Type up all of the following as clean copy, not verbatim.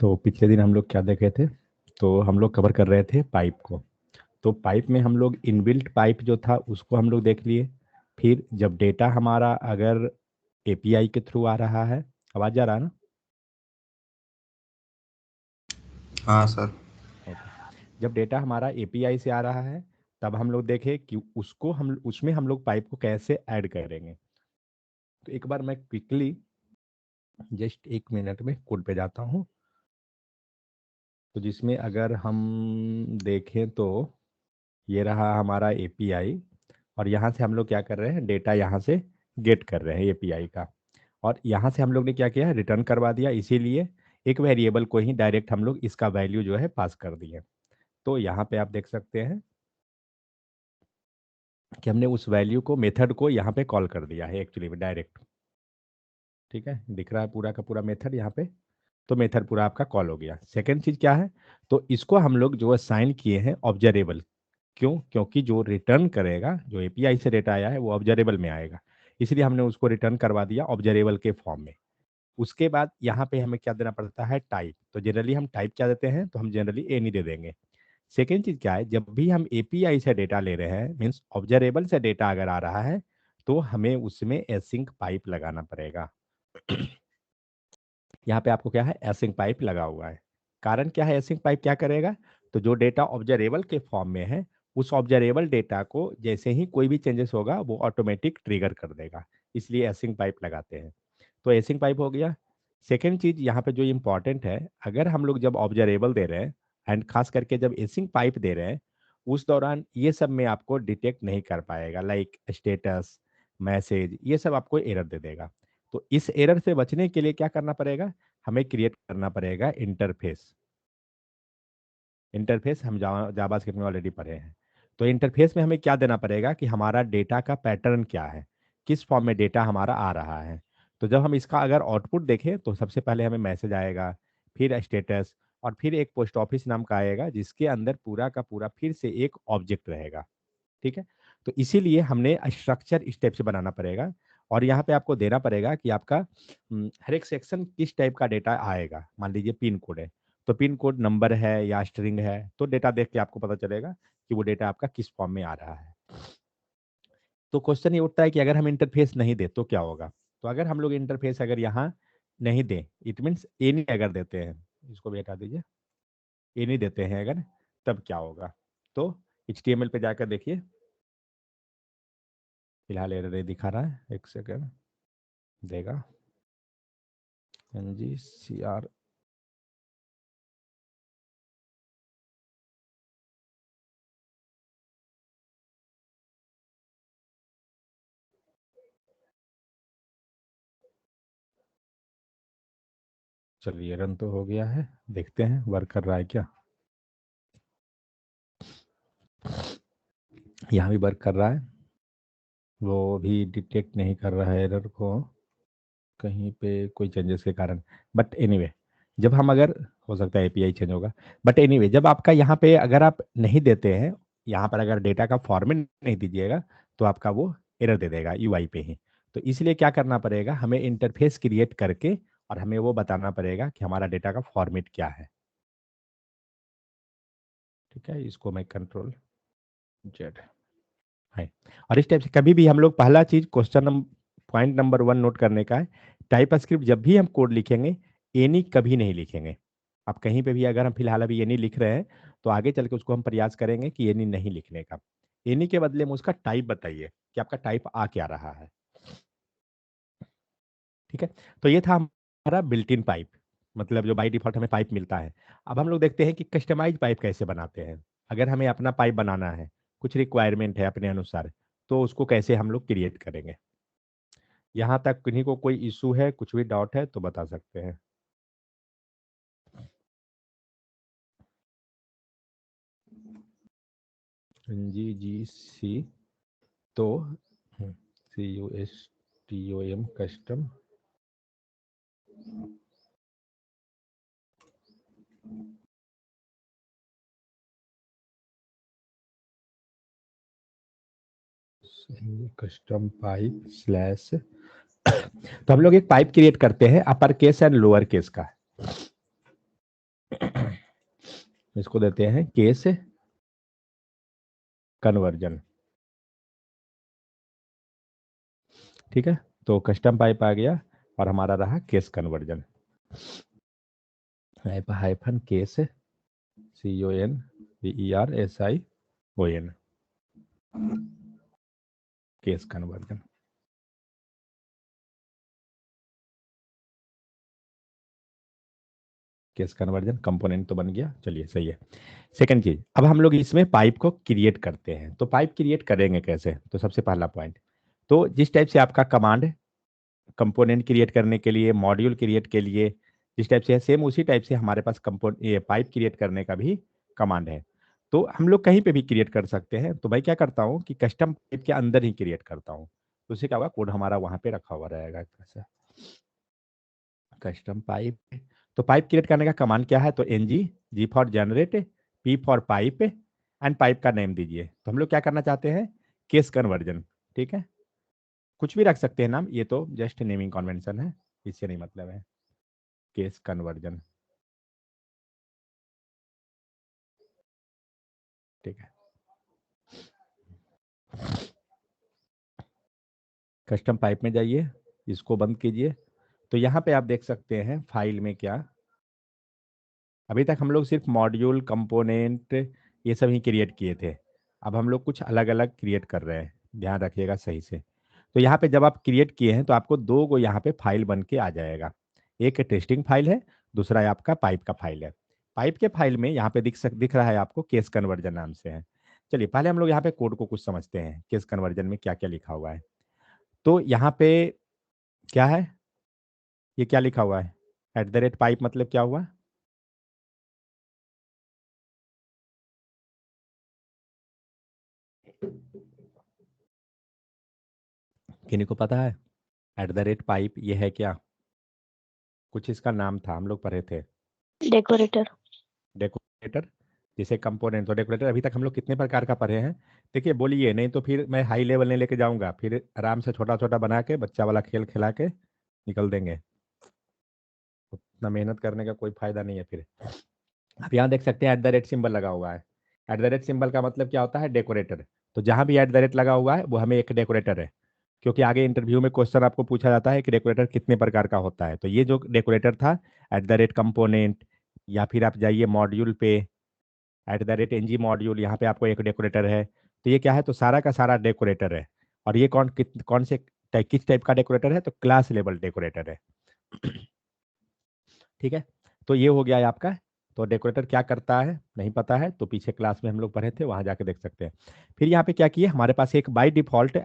तो पिछले दिन हम लोग क्या देखे थे, तो हम लोग कवर कर रहे थे पाइप को। तो पाइप में हम लोग इनबिल्ट पाइप जो था उसको हम लोग देख लिए। फिर जब डेटा हमारा अगर एपीआई के थ्रू आ रहा है, आवाज आ रहा है ना? हाँ सर। ओके। जब डेटा हमारा एपीआई से आ रहा है तब हम लोग देखें कि उसको हम उसमें हम लोग पाइप को कैसे ऐड करेंगे। तो एक बार मैं क्विकली जस्ट 1 मिनट में कोड पे जाता हूँ। तो जिसमें अगर हम देखें तो ये रहा हमारा एपीआई, और यहाँ से हम लोग क्या कर रहे हैं, डेटा यहाँ से गेट कर रहे हैं एपीआई का। और यहाँ से हम लोग ने क्या किया है, रिटर्न करवा दिया, इसीलिए एक वेरिएबल को ही डायरेक्ट हम लोग इसका वैल्यू जो है पास कर दिए। तो यहाँ पे आप देख सकते हैं कि हमने उस वैल्यू को, मेथड को यहाँ पे कॉल कर दिया है एक्चुअली में डायरेक्ट। ठीक है, दिख रहा है पूरा का पूरा मेथड यहाँ पे। तो मेथड पूरा आपका कॉल हो गया। सेकेंड चीज क्या है, तो इसको हम लोग जो असाइन किए हैं ऑब्जर्वेबल। क्यों? क्योंकि जो रिटर्न करेगा, जो एपीआई से डेटा आया है वो ऑब्जर्वेबल में आएगा, इसलिए हमने उसको रिटर्न करवा दिया ऑब्जर्वेबल के फॉर्म में। उसके बाद यहाँ पे हमें क्या देना पड़ता है, टाइप। तो जनरली हम टाइप क्या देते हैं, तो हम जनरली एनी दे देंगे। सेकेंड चीज क्या है, जब भी हम एपीआई से डेटा ले रहे हैं, मीन्स ऑब्जर्वेबल से डेटा अगर आ रहा है, तो हमें उसमें एसिंक पाइप लगाना पड़ेगा। यहाँ पे आपको क्या है, एसिंक पाइप लगा हुआ है। कारण क्या है, एसिंक पाइप क्या करेगा, तो जो डेटा ऑब्जर्वेबल के फॉर्म में है, उस ऑब्जर्वेबल डेटा को जैसे ही कोई भी चेंजेस होगा वो ऑटोमेटिक ट्रिगर कर देगा, इसलिए एसिंक पाइप लगाते हैं। तो एसिंक पाइप हो गया। सेकेंड चीज यहाँ पे जो इम्पोर्टेंट है, अगर हम लोग जब ऑब्जर्वेबल दे रहे हैं एंड खास करके जब एसिंक पाइप दे रहे हैं, उस दौरान ये सब में आपको डिटेक्ट नहीं कर पाएगा, लाइक स्टेटस, मैसेज, ये सब आपको एरर दे देगा। तो इस एरर से बचने के लिए क्या करना पड़ेगा, हमें क्रिएट करना पड़ेगा इंटरफेस। इंटरफेस हम जावास्क्रिप्ट में ऑलरेडी पढ़े हैं। तो इंटरफेस में हमें क्या देना पड़ेगा कि हमारा डेटा का पैटर्न क्या है, किस फॉर्म में डेटा हमारा आ रहा है। तो जब हम इसका अगर आउटपुट देखें तो सबसे पहले हमें मैसेज आएगा, फिर स्टेटस, और फिर एक पोस्ट ऑफिस नाम का आएगा जिसके अंदर पूरा का पूरा फिर से एक ऑब्जेक्ट रहेगा। ठीक है, तो इसीलिए हमने स्ट्रक्चर इस टाइप से बनाना पड़ेगा। और यहाँ पे आपको देना पड़ेगा कि आपका हर एक सेक्शन किस टाइप का डेटा आएगा। मान लीजिए पिन कोड है, तो पिन कोड नंबर है या स्ट्रिंग है, तो डेटा देख के आपको पता चलेगा कि वो डेटा आपका किस फॉर्म में आ रहा है। तो क्वेश्चन ये उठता है कि अगर हम इंटरफेस नहीं दे तो क्या होगा। तो अगर हम लोग इंटरफेस अगर यहाँ नहीं दें, इट मीन्स ए नहीं अगर देते हैं, इसको भी हटा दीजिए, ए नहीं देते हैं अगर, तब क्या होगा। तो HTML पे जाकर देखिए, फिलहाल एरर दिखा रहा है, एक सेकेंड देगा। NGCR, चलिए रन तो हो गया है, देखते हैं वर्क कर रहा है क्या। यहाँ भी वर्क कर रहा है, वो भी डिटेक्ट नहीं कर रहा है एरर को कहीं पे कोई चेंजेस के कारण। बट एनीवे, जब हम अगर, हो सकता है एपीआई चेंज होगा, बट एनीवे जब आपका यहाँ पे अगर आप नहीं देते हैं, यहाँ पर अगर डेटा का फॉर्मेट नहीं दीजिएगा, तो आपका वो एरर दे देगा यूआई पे ही। तो इसलिए क्या करना पड़ेगा, हमें इंटरफेस क्रिएट करके और हमें वो बताना पड़ेगा कि हमारा डेटा का फॉर्मेट क्या है। ठीक है, इसको मैं कंट्रोल जेड है। और इस टाइप से कभी भी हम लोग, पहला चीज क्वेश्चन पॉइंट नंबर 1 नोट करने का है, टाइप स्क्रिप्ट जब भी हम कोड लिखेंगे, एनी कभी नहीं लिखेंगे। आप कहीं पे भी अगर हम फिलहाल अभी एनी लिख रहे हैं, तो आगे चल के उसको हम प्रयास करेंगे कि एनी नहीं लिखने का। एनी के बदले में उसका टाइप बताइए कि आपका टाइप आ क्या रहा है। ठीक है, तो ये था हमारा बिल्ट इन पाइप, मतलब जो बाई डिफॉल्ट हमें पाइप मिलता है। अब हम लोग देखते हैं कि कस्टमाइज पाइप कैसे बनाते हैं। अगर हमें अपना पाइप बनाना है, कुछ रिक्वायरमेंट है अपने अनुसार, तो उसको कैसे हम लोग क्रिएट करेंगे। यहाँ तक किन्हीं को कोई इशू है, कुछ भी डाउट है तो बता सकते हैं। NGGC, तो CUSTOM custom custom pipe slash तो हम लोग एक पाइप क्रिएट करते हैं upper case and lower case का। इसको देते हैं केस कन्वर्जन। ठीक है, तो कस्टम पाइप आ गया और हमारा रहा case conversion. Hyphen case CONVERSION case conversion. Case conversion component तो बन गया, चलिए सही है। सेकंड चीज, अब हम लोग इसमें पाइप को क्रिएट करते हैं। तो पाइप क्रिएट करेंगे कैसे? तो सबसे पहला पॉइंट, तो जिस टाइप से आपका कमांड कंपोनेंट क्रिएट करने के लिए, मॉड्यूल क्रिएट के लिए जिस टाइप से है, सेम उसी टाइप से हमारे पास ये पाइप क्रिएट करने का भी कमांड है। तो हम लोग कहीं पे भी क्रिएट कर सकते हैं। तो मैं क्या करता हूँ कि कस्टम पाइप के अंदर ही क्रिएट करता हूँ। तो उससे क्या होगा, कोड हमारा वहां पे रखा हुआ रहेगा। कस्टम पाइप, तो पाइप क्रिएट करने का कमांड क्या है? तो NG, G for generate, P for pipe and pipe का नेम दीजिए। तो हम लोग क्या करना चाहते हैं? Case conversion. ठीक है, कुछ भी रख सकते हैं नाम, ये तो जस्ट नेमिंग कन्वेंशन है, इससे नहीं मतलब है। केस कन्वर्जन, ठीक है। कस्टम पाइप में जाइए, इसको बंद कीजिए। तो यहाँ पे आप देख सकते हैं फाइल में क्या, अभी तक हम लोग सिर्फ मॉड्यूल कंपोनेंट ये सब ही क्रिएट किए थे। अब हम लोग कुछ अलग अलग क्रिएट कर रहे हैं, ध्यान रखिएगा सही से। तो यहाँ पे जब आप क्रिएट किए हैं तो आपको दो गो यहाँ पे फाइल बन के आ जाएगा। एक टेस्टिंग फाइल है, दूसरा है आपका पाइप का फाइल है। पाइप के फाइल में यहाँ पे दिख रहा है आपको केस कन्वर्जन नाम से है। चलिए पहले हम लोग यहाँ पे कोड को कुछ समझते हैं, केस कन्वर्जन में क्या क्या लिखा हुआ है। तो यहाँ पे क्या है, ये क्या लिखा हुआ है? @पाइप मतलब क्या हुआ? किन्हीं को पता है @पाइप ये है क्या? कुछ इसका नाम था, हम लोग पढ़े थे। डेकोरेटर। डेकोरेटर, जिसे कंपोनेंट। तो डेकोरेटर अभी तक हम लोग कितने प्रकार का पढ़े हैं? देखिए बोलिए, नहीं तो फिर मैं हाई लेवल नहीं लेके जाऊंगा, फिर आराम से छोटा छोटा बना के बच्चा वाला खेल खिला के निकल देंगे। उतना मेहनत करने का कोई फायदा नहीं है फिर। अब यहाँ देख सकते हैं सिंबल लगा हुआ है। सिंबल का मतलब क्या होता है? डेकोरेटर। तो जहां भी लगा हुआ है वो हमें एक डेकोरेटर है। क्योंकि आगे इंटरव्यू में क्वेश्चन आपको पूछा जाता है कि डेकोरेटर कितने प्रकार का होता है। तो ये जो डेकोरेटर था कंपोनेंट, या फिर आप जाइए मॉड्यूल पे NG मॉड्यूल, यहाँ पे आपको एक डेकोरेटर है। तो ये क्या है? तो सारा का सारा डेकोरेटर है। और ये कौन से किस टाइप का डेकोरेटर है? तो क्लास लेवल डेकोरेटर है। ठीक है, तो ये हो गया है आपका। तो डेकोरेटर क्या करता है नहीं पता है तो पीछे क्लास में हम लोग पढ़े थे, वहां जाके देख सकते हैं। फिर यहाँ पे क्या किए, हमारे पास एक बाय डिफॉल्ट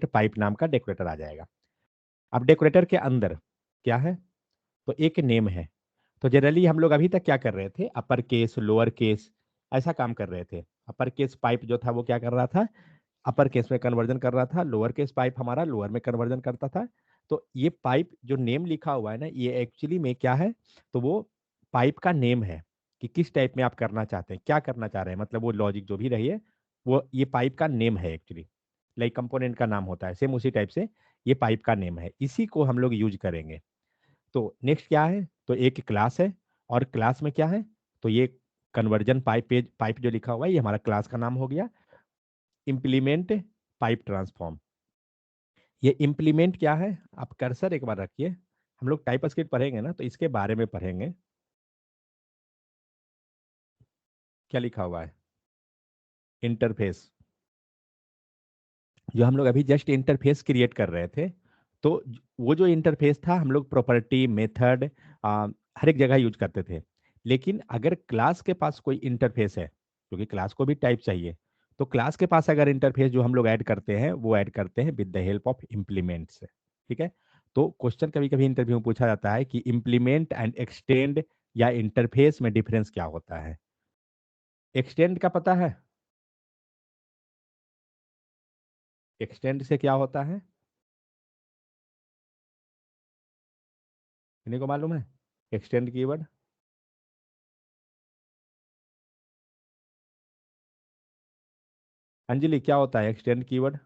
@पाइप नाम का डेकोरेटर आ जाएगा। अब डेकोरेटर के अंदर क्या है? तो एक नेम है। तो जनरली हम लोग अभी तक क्या कर रहे थे, अपर केस लोअर केस ऐसा काम कर रहे थे। अपर केस पाइप जो था वो क्या कर रहा था? अपर केस में कन्वर्जन कर रहा था। लोअर केस पाइप हमारा लोअर में कन्वर्जन करता था। तो ये पाइप जो नेम लिखा हुआ है ना, ये एक्चुअली में क्या है? तो वो पाइप का नेम है कि किस टाइप में आप करना चाहते हैं, क्या करना चाह रहे हैं, मतलब वो लॉजिक जो भी रही है, वो ये पाइप का नेम है एक्चुअली। लाइक कंपोनेंट का नाम होता है, सेम उसी टाइप से ये पाइप का नेम है, इसी को हम लोग यूज करेंगे। तो नेक्स्ट क्या है? तो एक क्लास है, और क्लास में क्या है? तो ये कन्वर्जन पाइप जो लिखा हुआ है ये हमारा क्लास का नाम हो गया। इम्प्लीमेंट पाइप ट्रांसफॉर्म, ये इम्प्लीमेंट क्या है? आप कर्सर एक बार रखिए, हम लोग टाइप स्क्रिप्ट पढ़ेंगे ना तो इसके बारे में पढ़ेंगे। क्या लिखा हुआ है? इंटरफेस। जो हम लोग अभी जस्ट इंटरफेस क्रिएट कर रहे थे, तो वो जो इंटरफेस था हम लोग प्रॉपर्टी मेथड हर एक जगह यूज करते थे। लेकिन अगर क्लास के पास कोई इंटरफेस है, क्योंकि क्लास को भी टाइप चाहिए, तो क्लास के पास अगर इंटरफेस जो हम लोग ऐड करते हैं वो ऐड करते हैं with the help of implements. ठीक है, तो क्वेश्चन कभी कभी इंटरव्यू में पूछा जाता है कि इम्प्लीमेंट एंड एक्सटेंड या इंटरफेस में डिफरेंस क्या होता है? एक्सटेंड का पता है? एक्सटेंड से क्या होता है, इन्हीं को मालूम है? एक्सटेंड कीवर्ड, अंजलि क्या होता है एक्सटेंड कीवर्ड?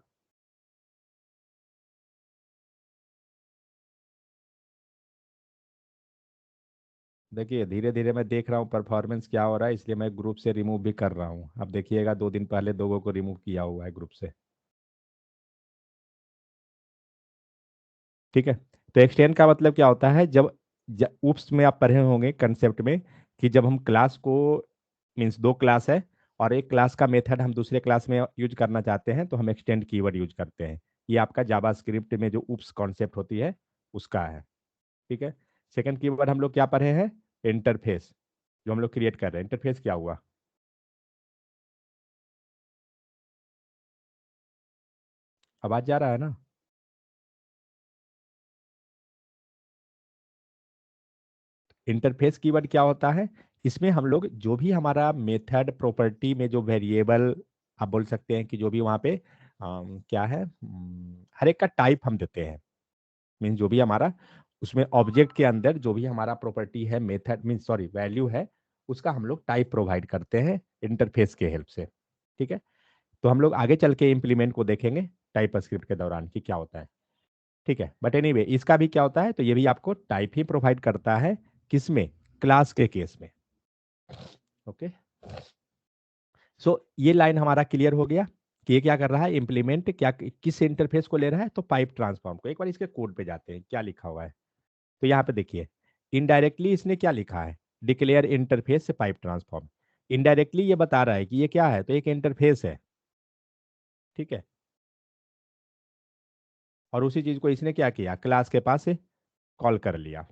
देखिए धीरे धीरे मैं देख रहा हूँ परफॉर्मेंस क्या हो रहा है, इसलिए मैं ग्रुप से रिमूव भी कर रहा हूँ। अब देखिएगा 2 दिन पहले 2 को रिमूव किया हुआ है ग्रुप से। ठीक है। तो एक्सटेंड का मतलब क्या होता है, जब उप्स में आप पढ़े होंगे कंसेप्ट में कि जब हम क्लास को, मीन्स 2 क्लास है और एक क्लास का मेथड हम दूसरे क्लास में यूज करना चाहते हैं तो हम एक्सटेंड कीवर्ड यूज करते हैं। ये आपका जावास्क्रिप्ट में जो उप्स कॉन्सेप्ट होती है उसका है। ठीक है। सेकंड कीवर्ड हम लोग क्या पढ़े हैं, इंटरफेस। जो हम लोग क्रिएट कर रहे हैं, इंटरफेस क्या हुआ, आवाज जा रहा है ना। इंटरफेस कीवर्ड क्या होता है, इसमें हम लोग जो भी हमारा मेथड प्रॉपर्टी में जो वेरिएबल, आप बोल सकते हैं कि जो भी वहाँ पे क्या है, हर एक का टाइप हम देते हैं। मीन जो भी हमारा उसमें ऑब्जेक्ट के अंदर जो भी हमारा प्रॉपर्टी है, मेथड मीन सॉरी वैल्यू है, उसका हम लोग टाइप प्रोवाइड करते हैं इंटरफेस के हेल्प से। ठीक है। तो हम लोग आगे चल के इम्प्लीमेंट को देखेंगे टाइप स्क्रिप्ट के दौरान कि क्या होता है। ठीक है, बट एनीवे इसका भी क्या होता है, तो ये भी आपको टाइप ही प्रोवाइड करता है, किसमें, क्लास के केस में। ओके। सो ये लाइन हमारा क्लियर हो गया कि ये क्या कर रहा है, इम्प्लीमेंट क्या किस इंटरफेस को ले रहा है, तो पाइप ट्रांसफॉर्म को। एक बार इसके कोड पे जाते हैं क्या लिखा हुआ है। तो यहाँ पे देखिए इनडायरेक्टली इसने क्या लिखा है, डिक्लेयर इंटरफेस से पाइप ट्रांसफॉर्म। इनडायरेक्टली ये बता रहा है कि ये क्या है, तो एक इंटरफेस है। ठीक है। और उसी चीज को इसने क्या किया, क्लास के पास से कॉल कर लिया।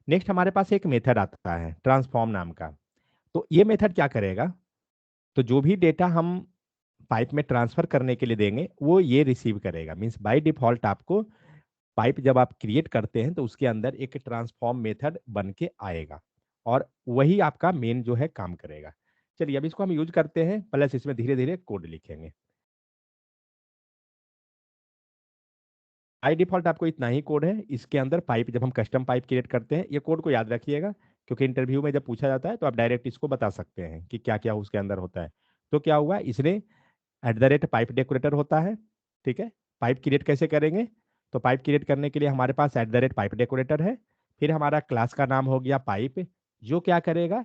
नेक्स्ट हमारे पास एक मेथड आता है ट्रांसफॉर्म नाम का। तो ये मेथड क्या करेगा, तो जो भी डेटा हम पाइप में ट्रांसफर करने के लिए देंगे वो ये रिसीव करेगा। मीन्स बाय डिफॉल्ट आपको पाइप जब आप क्रिएट करते हैं तो उसके अंदर एक ट्रांसफॉर्म मेथड बन के आएगा और वही आपका मेन जो है काम करेगा। चलिए अब इसको हम यूज करते हैं, प्लस इसमें धीरे धीरे कोड लिखेंगे। बाई डिफॉल्ट आपको इतना ही कोड है इसके अंदर। पाइप जब हम कस्टम पाइप क्रिएट करते हैं, ये कोड को याद रखिएगा क्योंकि इंटरव्यू में जब पूछा जाता है तो आप डायरेक्ट इसको बता सकते हैं कि क्या क्या उसके अंदर होता है। तो क्या हुआ, इसने @पाइप डेकोरेटर होता है। ठीक है। पाइप क्रिएट कैसे करेंगे, तो पाइप क्रिएट करने के लिए हमारे पास @पाइप डेकोरेटर है। फिर हमारा क्लास का नाम हो गया पाइप, जो क्या करेगा,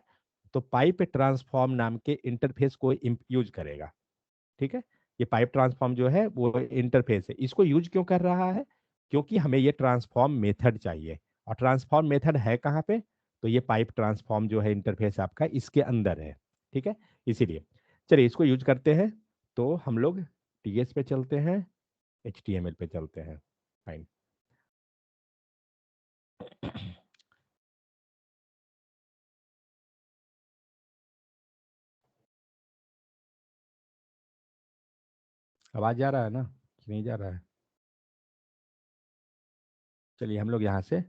तो पाइप ट्रांसफॉर्म नाम के इंटरफेस को यूज करेगा। ठीक है। ये पाइप ट्रांसफॉर्म जो है वो इंटरफेस है, इसको यूज क्यों कर रहा है, क्योंकि हमें ये ट्रांसफॉर्म मेथड चाहिए। और ट्रांसफॉर्म मेथड है कहाँ पे, तो ये पाइप ट्रांसफॉर्म जो है इंटरफेस आपका इसके अंदर है। ठीक है। इसीलिए चलिए इसको यूज करते हैं। तो हम लोग टीएस पे चलते हैं, एचटीएमएल पे चलते हैं। फाइन। आवाज जा रहा है ना कि नहीं जा रहा है। चलिए हम लोग यहाँ से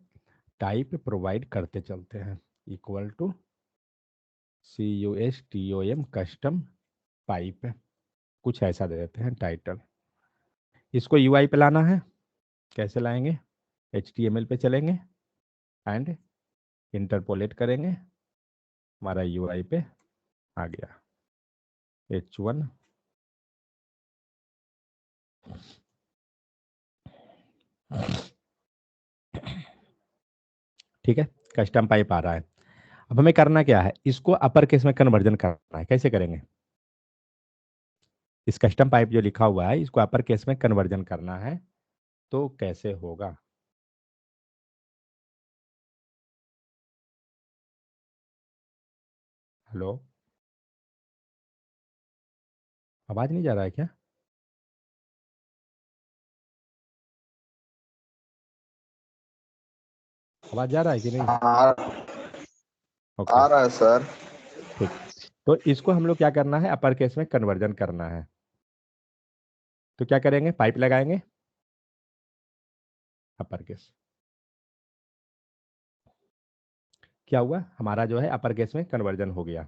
टाइप प्रोवाइड करते चलते हैं, equal to CUSTOM custom pipe, कुछ ऐसा दे देते हैं टाइटल। इसको यूआई पे लाना है, कैसे लाएंगे, HTML पे चलेंगे एंड इंटरपोलेट करेंगे, हमारा यूआई पे आ गया H1। ठीक है। कस्टम पाइप आ रहा है। अब हमें करना क्या है, इसको अपर केस में कन्वर्जन करना है। कैसे करेंगे, इस कस्टम पाइप जो लिखा हुआ है इसको अपर केस में कन्वर्जन करना है, तो कैसे होगा। हेलो, आवाज नहीं जा रहा है क्या, आवाज जा रहा है कि नहीं। आ, ओके। आ रहा है सर। ठीक। तो इसको हम लोग क्या करना है, अपर केस में कन्वर्जन करना है। तो क्या करेंगे, पाइप लगाएंगे अपर केस, क्या हुआ, हमारा जो है अपर केस में कन्वर्जन हो गया।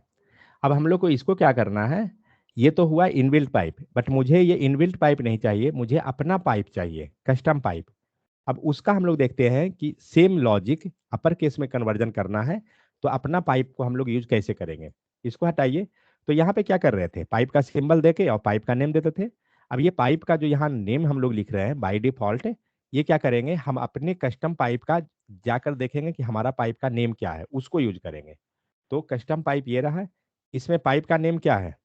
अब हम लोग को इसको क्या करना है, ये तो हुआ इनबिल्ट पाइप, बट मुझे ये इनबिल्ट पाइप नहीं चाहिए, मुझे अपना पाइप चाहिए, कस्टम पाइप। अब उसका हम लोग देखते हैं कि सेम लॉजिक अपर केस में कन्वर्जन करना है, तो अपना पाइप को हम लोग यूज कैसे करेंगे। इसको हटाइए। तो यहाँ पे क्या कर रहे थे, पाइप का सिंबल देके और पाइप का नेम देते थे। अब ये पाइप का जो यहाँ नेम हम लोग लिख रहे हैं बाय डिफॉल्ट, ये क्या करेंगे, हम अपने कस्टम पाइप का जाकर देखेंगे कि हमारा पाइप का नेम क्या है, उसको यूज करेंगे। तो कस्टम पाइप ये रहा है, इसमें पाइप का नेम क्या है?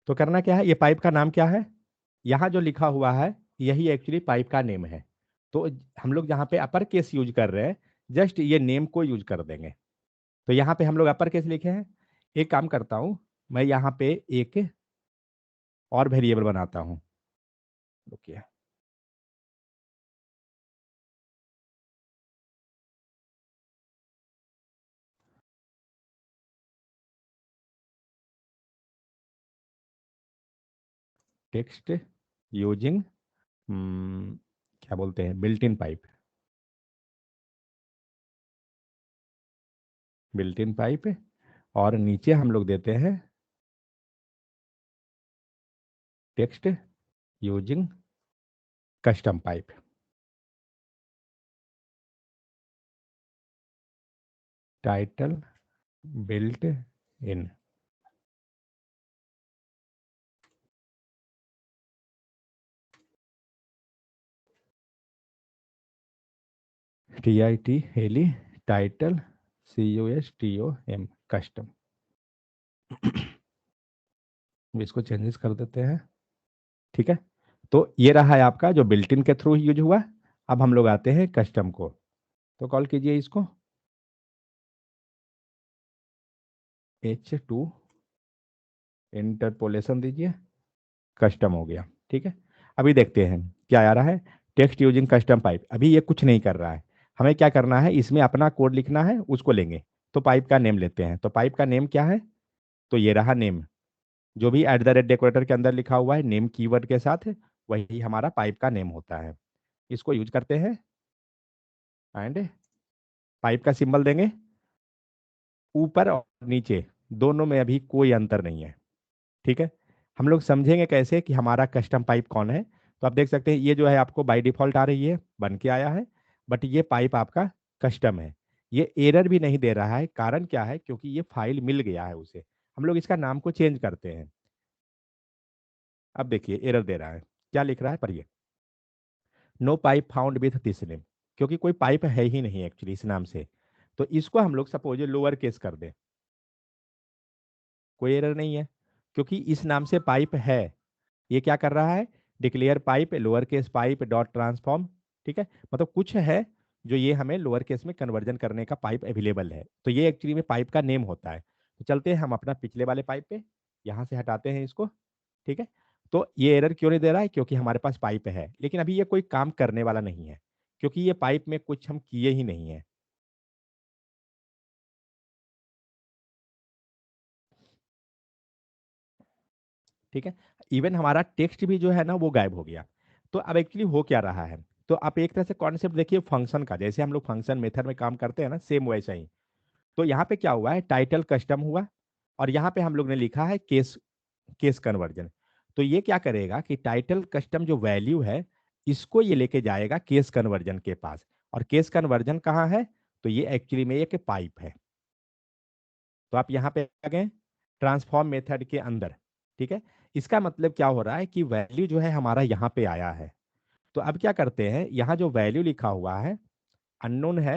तो करना क्या है, ये पाइप का नाम क्या है, यहाँ जो लिखा हुआ है यही एक्चुअली पाइप का नेम है। तो हम लोग यहाँ पे अपर केस यूज कर रहे हैं, जस्ट ये नेम को यूज कर देंगे। तो यहाँ पे हम लोग अपर केस लिखे हैं। एक काम करता हूँ, मैं यहाँ पे एक और वेरिएबल बनाता हूँ। रुकिए, टेक्स्ट यूजिंग क्या बोलते हैं, built in pipe, built in pipe. और नीचे हम लोग देते हैं text using custom pipe, title built in. TITLE title CUSTOM custom. इसको चेंजेस कर देते हैं। ठीक है, तो ये रहा है आपका जो बिल्ट इन के थ्रू यूज हुआ। अब हम लोग आते हैं कस्टम को, तो कॉल कीजिए इसको H2 इंटरपोलेशन दीजिए, कस्टम हो गया। ठीक है, अभी देखते हैं क्या आ रहा है, टेक्स्ट यूजिंग कस्टम पाइप। अभी ये कुछ नहीं कर रहा है, हमें क्या करना है, इसमें अपना कोड लिखना है, उसको लेंगे। तो पाइप का नेम लेते हैं, तो पाइप का नेम क्या है, तो ये रहा नेम, जो भी @ डेकोरेटर के अंदर लिखा हुआ है नेम कीवर्ड के साथ, वही हमारा पाइप का नेम होता है। इसको यूज करते हैं एंड पाइप का सिंबल देंगे। ऊपर और नीचे दोनों में अभी कोई अंतर नहीं है। ठीक है, हम लोग समझेंगे कैसे कि हमारा कस्टम पाइप कौन है। तो आप देख सकते हैं ये जो है आपको बाय डिफॉल्ट आ रही है, बन के आया है, बट ये पाइप आपका कस्टम है। ये एरर भी नहीं दे रहा है, कारण क्या है, क्योंकि ये फाइल मिल गया है उसे। हम लोग इसका नाम को चेंज करते हैं। अब देखिए एरर दे रहा है, क्या लिख रहा है पढ़िए, no pipe found with this name, क्योंकि कोई पाइप है ही नहीं एक्चुअली इस नाम से। तो इसको हम लोग सपोज लोअर केस कर दें, कोई एरर नहीं है, क्योंकि इस नाम से पाइप है। ये क्या कर रहा है, declare pipe lower case pipe dot transform. ठीक है, मतलब कुछ है जो ये हमें लोअर केस में कन्वर्जन करने का पाइप अवेलेबल है, तो ये एक्चुअली में पाइप का नेम होता है। तो चलते हैं हम अपना पिछले वाले पाइप पे, यहाँ से हटाते हैं इसको। ठीक है, तो ये एरर क्यों नहीं दे रहा है, क्योंकि हमारे पास पाइप है, लेकिन अभी ये कोई काम करने वाला नहीं है, क्योंकि ये पाइप में कुछ हम किए ही नहीं है। ठीक है, इवन हमारा टेक्स्ट भी जो है ना वो गायब हो गया। तो अब एक्चुअली हो क्या रहा है, तो आप एक तरह से कॉन्सेप्ट देखिए फंक्शन का, जैसे हम लोग फंक्शन मेथड में काम करते हैं ना, सेम वैसा ही। तो यहाँ पे क्या हुआ है, टाइटल कस्टम हुआ, और यहाँ पे हम लोग ने लिखा है केस, केस कन्वर्जन। तो ये क्या करेगा कि टाइटल कस्टम जो वैल्यू है, इसको ये लेके जाएगा केस कन्वर्जन के पास। और केस कन्वर्जन कहाँ है, तो ये एक्चुअली में एक पाइप है। तो आप यहाँ पे आ गए ट्रांसफॉर्म मेथड के अंदर। ठीक है, इसका मतलब क्या हो रहा है कि वैल्यू जो है हमारा यहाँ पे आया है। तो अब क्या करते हैं, यहाँ जो वैल्यू लिखा हुआ है अननोन है,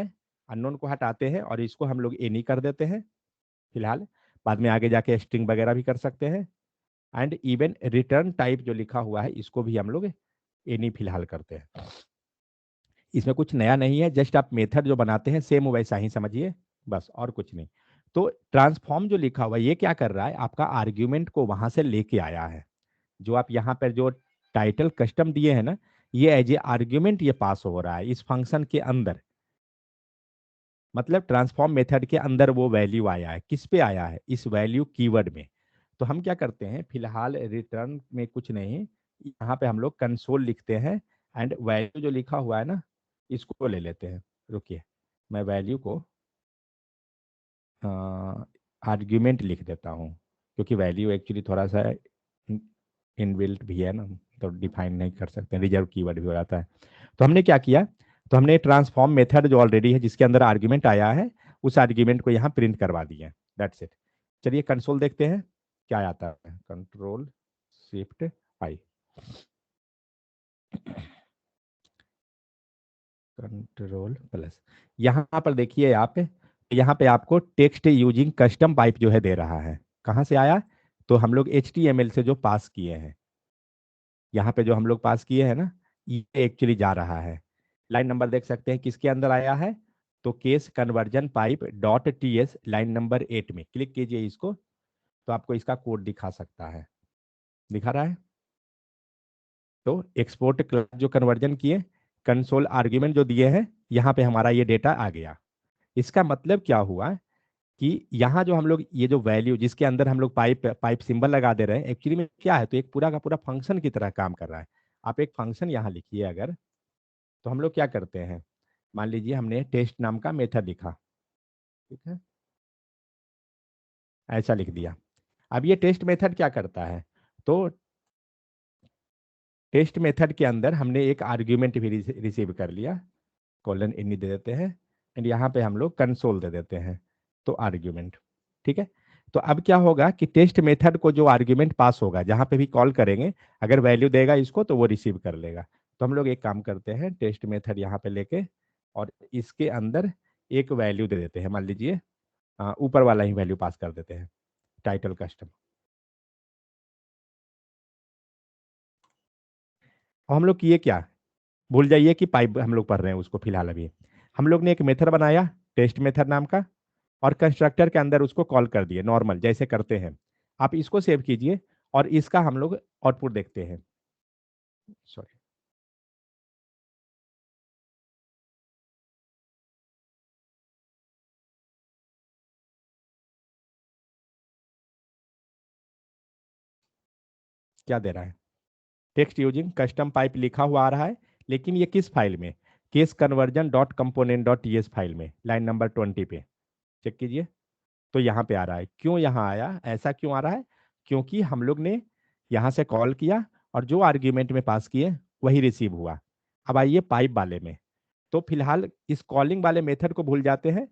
अननोन को हटाते हैं और इसको हम लोग एनी कर देते हैं फिलहाल। बाद में आगे जाके स्ट्रिंग वगैरह भी कर सकते हैं। एंड इवन रिटर्न टाइप जो लिखा हुआ है इसको भी हम लोग एनी फिलहाल करते हैं। इसमें कुछ नया नहीं है, जस्ट आप मेथड जो बनाते हैं सेम वैसा ही समझिए, बस और कुछ नहीं। तो ट्रांसफॉर्म जो लिखा हुआ है ये क्या कर रहा है, आपका आर्ग्यूमेंट को वहां से लेके आया है। जो आप यहाँ पर जो टाइटल कस्टम दिए हैं ना, ये एज ए आर्ग्यूमेंट ये पास हो रहा है इस फंक्शन के अंदर। मतलब ट्रांसफॉर्म मेथड के अंदर वो वैल्यू आया है, किस पे आया है, इस वैल्यू कीवर्ड में। तो हम क्या करते हैं, फिलहाल रिटर्न में कुछ नहीं, यहाँ पे हम लोग कंसोल लिखते हैं। एंड वैल्यू जो लिखा हुआ है ना, इसको ले लेते हैं। रुकिए, मैं वैल्यू को आर्ग्यूमेंट लिख देता हूँ, क्योंकि वैल्यू एक्चुअली थोड़ा सा इनबिल्ट भी है ना, तो डिफाइन नहीं कर सकते, रिजर्व कीवर्ड भी हो जाता है। तो हमने क्या किया, तो हमने ट्रांसफॉर्म मेथड जो ऑलरेडी है जिसके अंदर आर्ग्यूमेंट आया है उस आर्ग्यूमेंट को यहाँ प्रिंट करवा दिया। That's it. चलिए कंसोल देखते हैं क्या आता है। कंट्रोल शिफ्ट आई, कंट्रोल प्लस। यहाँ पर देखिए आप, यहाँ पे आपको टेक्स्ट यूजिंग कस्टम पाइप जो है दे रहा है। कहाँ से आया? तो हम लोग HTML से जो पास किए हैं, यहाँ पे जो हम लोग पास किए हैं ना, ये एक्चुअली जा रहा है। लाइन नंबर देख सकते हैं किसके अंदर आया है, तो case conversion pipe dot TS line number 8 में क्लिक कीजिए इसको, तो आपको इसका कोड दिखा सकता है, दिखा रहा है। तो एक्सपोर्ट क्लास जो कन्वर्जन किए, कंसोल आर्ग्यूमेंट जो दिए हैं, यहाँ पे हमारा ये डेटा आ गया। इसका मतलब क्या हुआ कि यहाँ जो हम लोग ये जो वैल्यू जिसके अंदर हम लोग पाइप पाइप सिंबल लगा दे रहे हैं, एक्चुअली में क्या है, तो एक पूरा का पूरा फंक्शन की तरह काम कर रहा है। आप एक फंक्शन यहाँ लिखिए अगर, तो हम लोग क्या करते हैं, मान लीजिए हमने टेस्ट नाम का मेथड लिखा, ठीक है, ऐसा लिख दिया। अब ये टेस्ट मेथड क्या करता है, तो टेस्ट मेथड के अंदर हमने एक आर्ग्यूमेंट भी रिसीव कर लिया, कॉलन इनी दे देते हैं, एंड यहाँ पे हम लोग कंसोल दे देते हैं, तो आर्ग्यूमेंट। ठीक है। तो अब क्या होगा कि टेस्ट मेथड को जो आर्ग्यूमेंट पास होगा, जहाँ पे भी कॉल करेंगे, अगर वैल्यू देगा इसको तो वो रिसीव कर लेगा। तो हम लोग एक काम करते हैं, टेस्ट मेथड यहाँ पे लेके और इसके अंदर एक वैल्यू दे देते हैं, मान लीजिए ऊपर वाला ही वैल्यू पास कर देते हैं, टाइटल कस्टम। और हम लोग किए क्या, भूल जाइए कि पाइप हम लोग पढ़ रहे हैं उसको फिलहाल। अभी हम लोग ने एक मेथड बनाया टेस्ट मेथड नाम का, और कंस्ट्रक्टर के अंदर उसको कॉल कर दिए नॉर्मल जैसे करते हैं। आप इसको सेव कीजिए और इसका हम लोग आउटपुट देखते हैं। सॉरी, क्या दे रहा है, टेक्स्ट यूजिंग कस्टम पाइप लिखा हुआ आ रहा है, लेकिन ये किस फाइल में, case conversion dot component dot TS file में, लाइन नंबर 20 पे चेक कीजिए। तो यहाँ पे आ रहा है। क्यों यहाँ आया, ऐसा क्यों आ रहा है, क्योंकि हम लोग ने यहाँ से कॉल किया और जो आर्ग्यूमेंट में पास किए वही रिसीव हुआ। अब आइए पाइप वाले में, तो फिलहाल इस कॉलिंग वाले मेथड को भूल जाते हैं,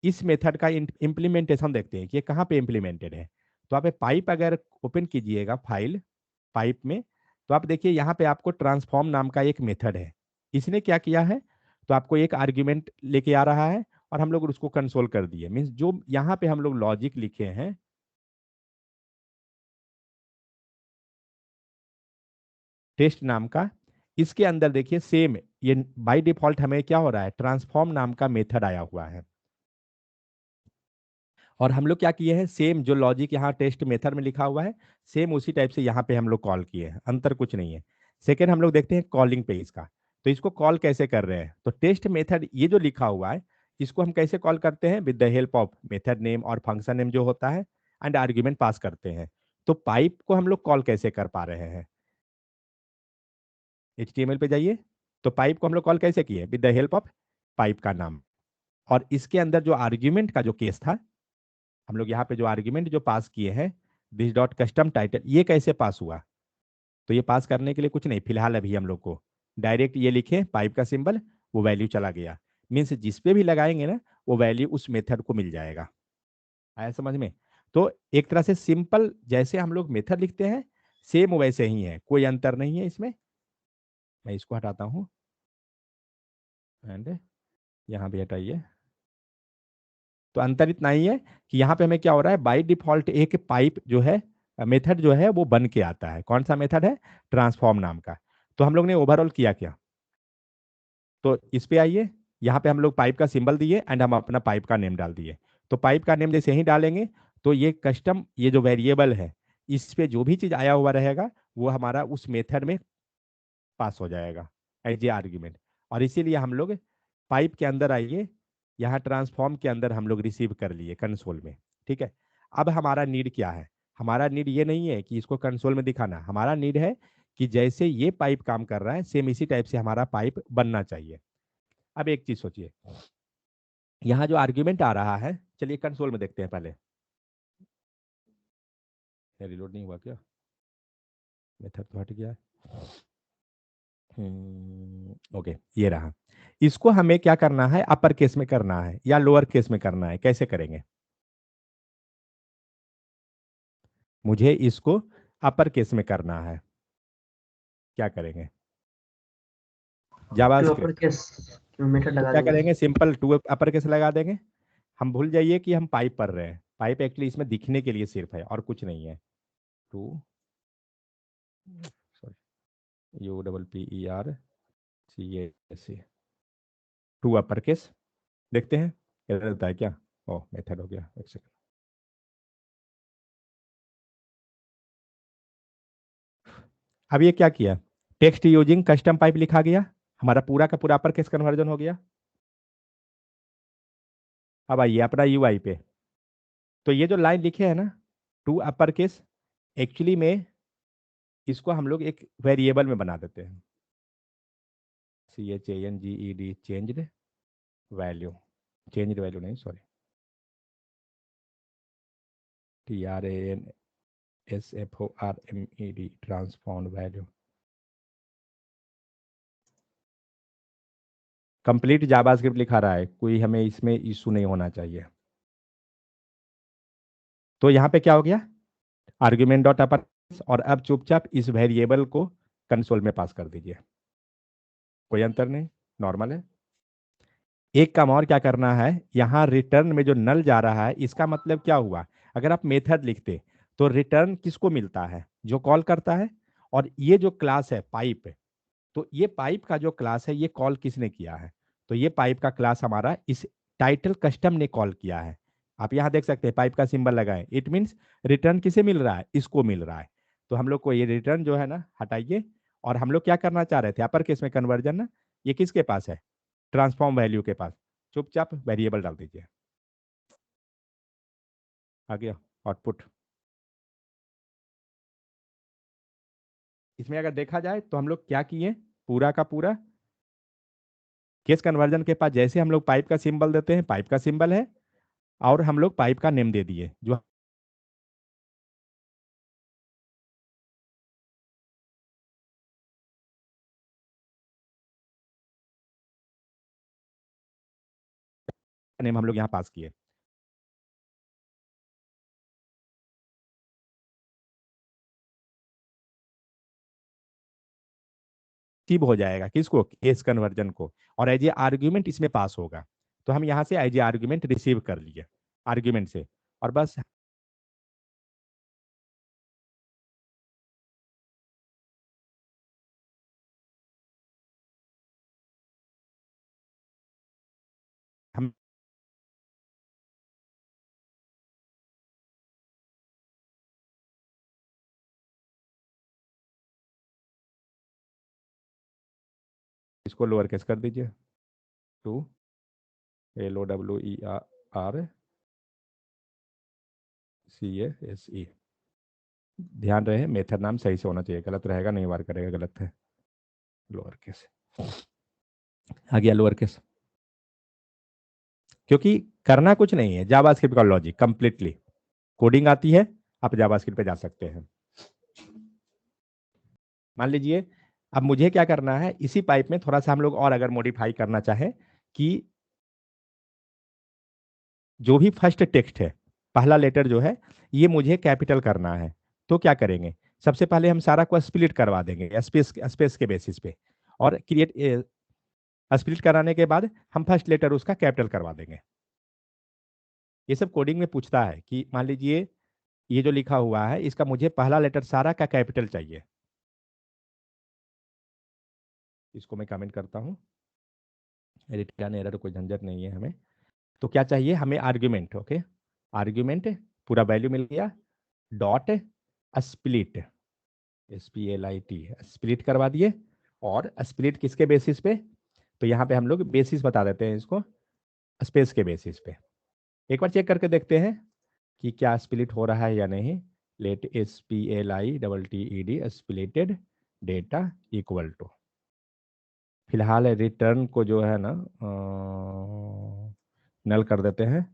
इस मेथड का इम्प्लीमेंटेशन देखते हैं कि ये कहाँ पे इम्प्लीमेंटेड है। तो आप पाइप अगर ओपन कीजिएगा फाइल, पाइप में, तो आप देखिए यहाँ पे आपको ट्रांसफॉर्म नाम का एक मेथड है। इसने क्या किया है, तो आपको एक आर्ग्यूमेंट लेके आ रहा है और हम लोग उसको कंसोल कर दिए। मीन्स जो यहाँ पे हम लोग लॉजिक लिखे हैं टेस्ट नाम का, इसके अंदर देखिए सेम ये बाय डिफॉल्ट हमें क्या हो रहा है, ट्रांसफॉर्म नाम का मेथड आया हुआ है। और हम लोग क्या किए हैं, सेम जो लॉजिक यहाँ टेस्ट मेथड में लिखा हुआ है, सेम उसी टाइप से यहाँ पे हम लोग कॉल किए हैं, अंतर कुछ नहीं है। सेकेंड हम लोग देखते हैं कॉलिंग पे इसका, तो इसको कॉल कैसे कर रहे हैं, तो टेस्ट मेथड ये जो लिखा हुआ है इसको हम कैसे कॉल करते हैं, with the help of method name और फंक्शन नेम जो होता है, एंड आर्ग्यूमेंट पास करते हैं। तो पाइप को हम लोग कॉल कैसे कर पा रहे हैं, HTML पे जाइए, तो पाइप को हम लोग कॉल कैसे किए, with the help of pipe का नाम, और इसके अंदर जो आर्ग्यूमेंट का जो केस था, हम लोग यहाँ पे जो आर्ग्यूमेंट जो पास किए हैं, दिस डॉट कस्टम टाइटल, ये कैसे पास हुआ, तो ये पास करने के लिए कुछ नहीं, फिलहाल अभी हम लोग को डायरेक्ट ये लिखे पाइप का सिंबल, वो वैल्यू चला गया। मीन्स जिस पे भी लगाएंगे ना, वो वैल्यू उस मेथड को मिल जाएगा। आया समझ में? तो एक तरह से सिंपल जैसे हम लोग मेथड लिखते हैं, सेम वैसे ही है, कोई अंतर नहीं है इसमें। मैं इसको हटाता हूँ एंड यहाँ भी हटाइए। तो अंतर इतना ही है कि यहाँ पे हमें क्या हो रहा है, बाय डिफॉल्ट एक पाइप जो है मेथड जो है वो बन के आता है। कौन सा मेथड है, ट्रांसफॉर्म नाम का। तो हम लोग ने ओवरऑल किया क्या, तो इस पे आइए, यहाँ पे हम लोग पाइप का सिंबल दिए एंड हम अपना पाइप का नेम डाल दिए। तो पाइप का नेम जैसे ही डालेंगे, तो ये कस्टम ये जो वेरिएबल है, इस पे जो भी चीज आया हुआ रहेगा वो हमारा उस मेथड में पास हो जाएगा एज ए आर्ग्यूमेंट। और इसीलिए हम लोग पाइप के अंदर आइए, यहाँ ट्रांसफॉर्म के अंदर हम लोग रिसीव कर लिए कंसोल में। ठीक है। अब हमारा नीड क्या है, हमारा नीड ये नहीं है कि इसको कंसोल में दिखाना, हमारा नीड है कि जैसे ये पाइप काम कर रहा है सेम इसी टाइप से हमारा पाइप बनना चाहिए। अब एक चीज सोचिए, यहाँ जो आर्ग्यूमेंट आ रहा है, चलिए कंसोल में देखते हैं पहले। रिलोड नहीं हुआ क्या, मेथड तो हट गया। ओके, ये रहा। इसको हमें क्या करना है, अपर केस में करना है या लोअर केस में करना है, कैसे करेंगे? मुझे इसको अपर केस में करना है, क्या करेंगे? To upper JavaScript. Case method तो लगा क्या देंगे। करेंगे, सिंपल टू अपर केस लगा देंगे। हम भूल जाइए कि हम पाइप पढ़ रहे हैं, पाइप एक्चुअली इसमें दिखने के लिए सिर्फ है और कुछ नहीं है। To, sorry, UPPERCASE, to upper case. देखते हैं क्या रहता है क्या। ओ मेथड हो गया, एक सेकंड। अब ये क्या किया, टेक्स्ट यूजिंग कस्टम पाइप लिखा गया, हमारा पूरा का पूरा अपर केस कन्वर्जन हो गया। अब आइए अपना यूआई पे, तो ये जो लाइन लिखे है ना, टू अपर केस, एक्चुअली में इसको हम लोग एक वेरिएबल में बना देते हैं। CHANGED, changed value, changed value नहीं, sorry, TRANSFORMED, transform value. Complete JavaScript लिखा रहा है, कोई हमें इसमें इशू नहीं होना चाहिए। तो यहाँ पे क्या हो गया, आर्ग्यूमेंट डॉट अपर, और अब चुपचाप इस वेरिएबल को कंसोल में पास कर दीजिए, कोई अंतर नहीं, नॉर्मल है। एक काम और क्या करना है, यहाँ रिटर्न में जो नल जा रहा है, इसका मतलब क्या हुआ, अगर आप मेथड लिखते तो रिटर्न किसको मिलता है, जो कॉल करता है। और ये जो क्लास है पाइप, तो ये पाइप का जो क्लास है ये कॉल किसने किया है, तो ये पाइप का क्लास हमारा इस टाइटल कस्टम ने कॉल किया है। आप यहाँ देख सकते हैं पाइप का सिंबल लगाए, इट मीन्स रिटर्न किसे मिल रहा है, इसको मिल रहा है। तो हम लोग को ये रिटर्न जो है ना हटाइए, और हम लोग क्या करना चाह रहे थे, अपर केस में कन्वर्जन ना, ये किसके पास है, ट्रांसफॉर्म वैल्यू के पास। चुपचाप वेरिएबल डाल दीजिए, आ गया आउटपुट। इसमें अगर देखा जाए तो हम लोग क्या किए, पूरा का पूरा केस कन्वर्जन के पास जैसे हम लोग पाइप का सिंबल देते हैं, पाइप का सिंबल है, और हम लोग पाइप का नेम दे दिए जो नेम हम लोग यहाँ पास किए। टिप हो जाएगा किसको, केस कन्वर्जन को, और एज ए आर्ग्यूमेंट इसमें पास होगा। तो हम यहाँ से एज ए आर्ग्यूमेंट रिसीव कर लिए आर्ग्यूमेंट से, और बस हम इसको लोअर केस कर दीजिए, टू LOWERCASE। ध्यान रहे मेथड नाम सही से होना चाहिए, गलत रहेगा नहीं वार करेगा, गलत है। लोअर केस आ गया, लोअर केस, क्योंकि करना कुछ नहीं है, जावास्क्रिप्ट का लॉजिक कंप्लीटली, कोडिंग आती है, आप जावास्क्रिप्ट पे जा सकते हैं। मान लीजिए अब मुझे क्या करना है, इसी पाइप में थोड़ा सा हम लोग और अगर मॉडिफाई करना चाहे कि जो भी फर्स्ट टेक्स्ट है, पहला लेटर जो है, ये मुझे कैपिटल करना है, तो क्या करेंगे, सबसे पहले हम सारा को स्प्लिट करवा देंगे स्पेस स्पेस के बेसिस पे, और क्रिएट स्प्लिट कराने के बाद हम फर्स्ट लेटर उसका कैपिटल करवा देंगे। ये सब कोडिंग में पूछता है कि मान लीजिए ये जो लिखा हुआ है इसका मुझे पहला लेटर सारा का कैपिटल चाहिए, इसको मैं कमेंट करता हूँ, रिटर्न एरर कोई झंझट नहीं है हमें। तो क्या चाहिए हमें, आर्ग्यूमेंट, ओके, आर्ग्यूमेंट पूरा वैल्यू मिल गया, डॉट स्प्लिट, SPLIT, स्प्लिट करवा दिए। और स्प्लिट किसके बेसिस पे, तो यहाँ पे हम लोग बेसिस बता देते हैं इसको, स्पेस के बेसिस पे। एक बार चेक करके देखते हैं कि क्या स्प्लिट हो रहा है या नहीं। Let SPLITTED splitted data equal to, फिलहाल रिटर्न को जो है ना नल कर देते हैं,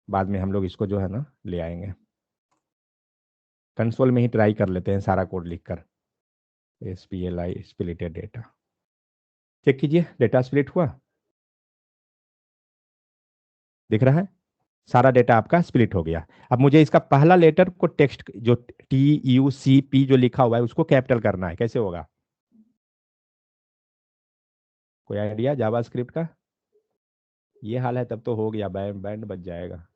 बाद में हम लोग इसको जो है ना ले आएंगे, कंसोल में ही ट्राई कर लेते हैं सारा कोड लिखकर। SPLI स्प्लिटेड डेटा, चेक कीजिए डेटा स्प्लिट हुआ। दिख रहा है, सारा डेटा आपका स्प्लिट हो गया। अब मुझे इसका पहला लेटर को टेक्स्ट जो TUCP जो लिखा हुआ है उसको कैपिटल करना है, कैसे होगा? कोई आइडिया जावास्क्रिप्ट का? ये हाल है तब तो हो गया, बैंड बैंड बज जाएगा।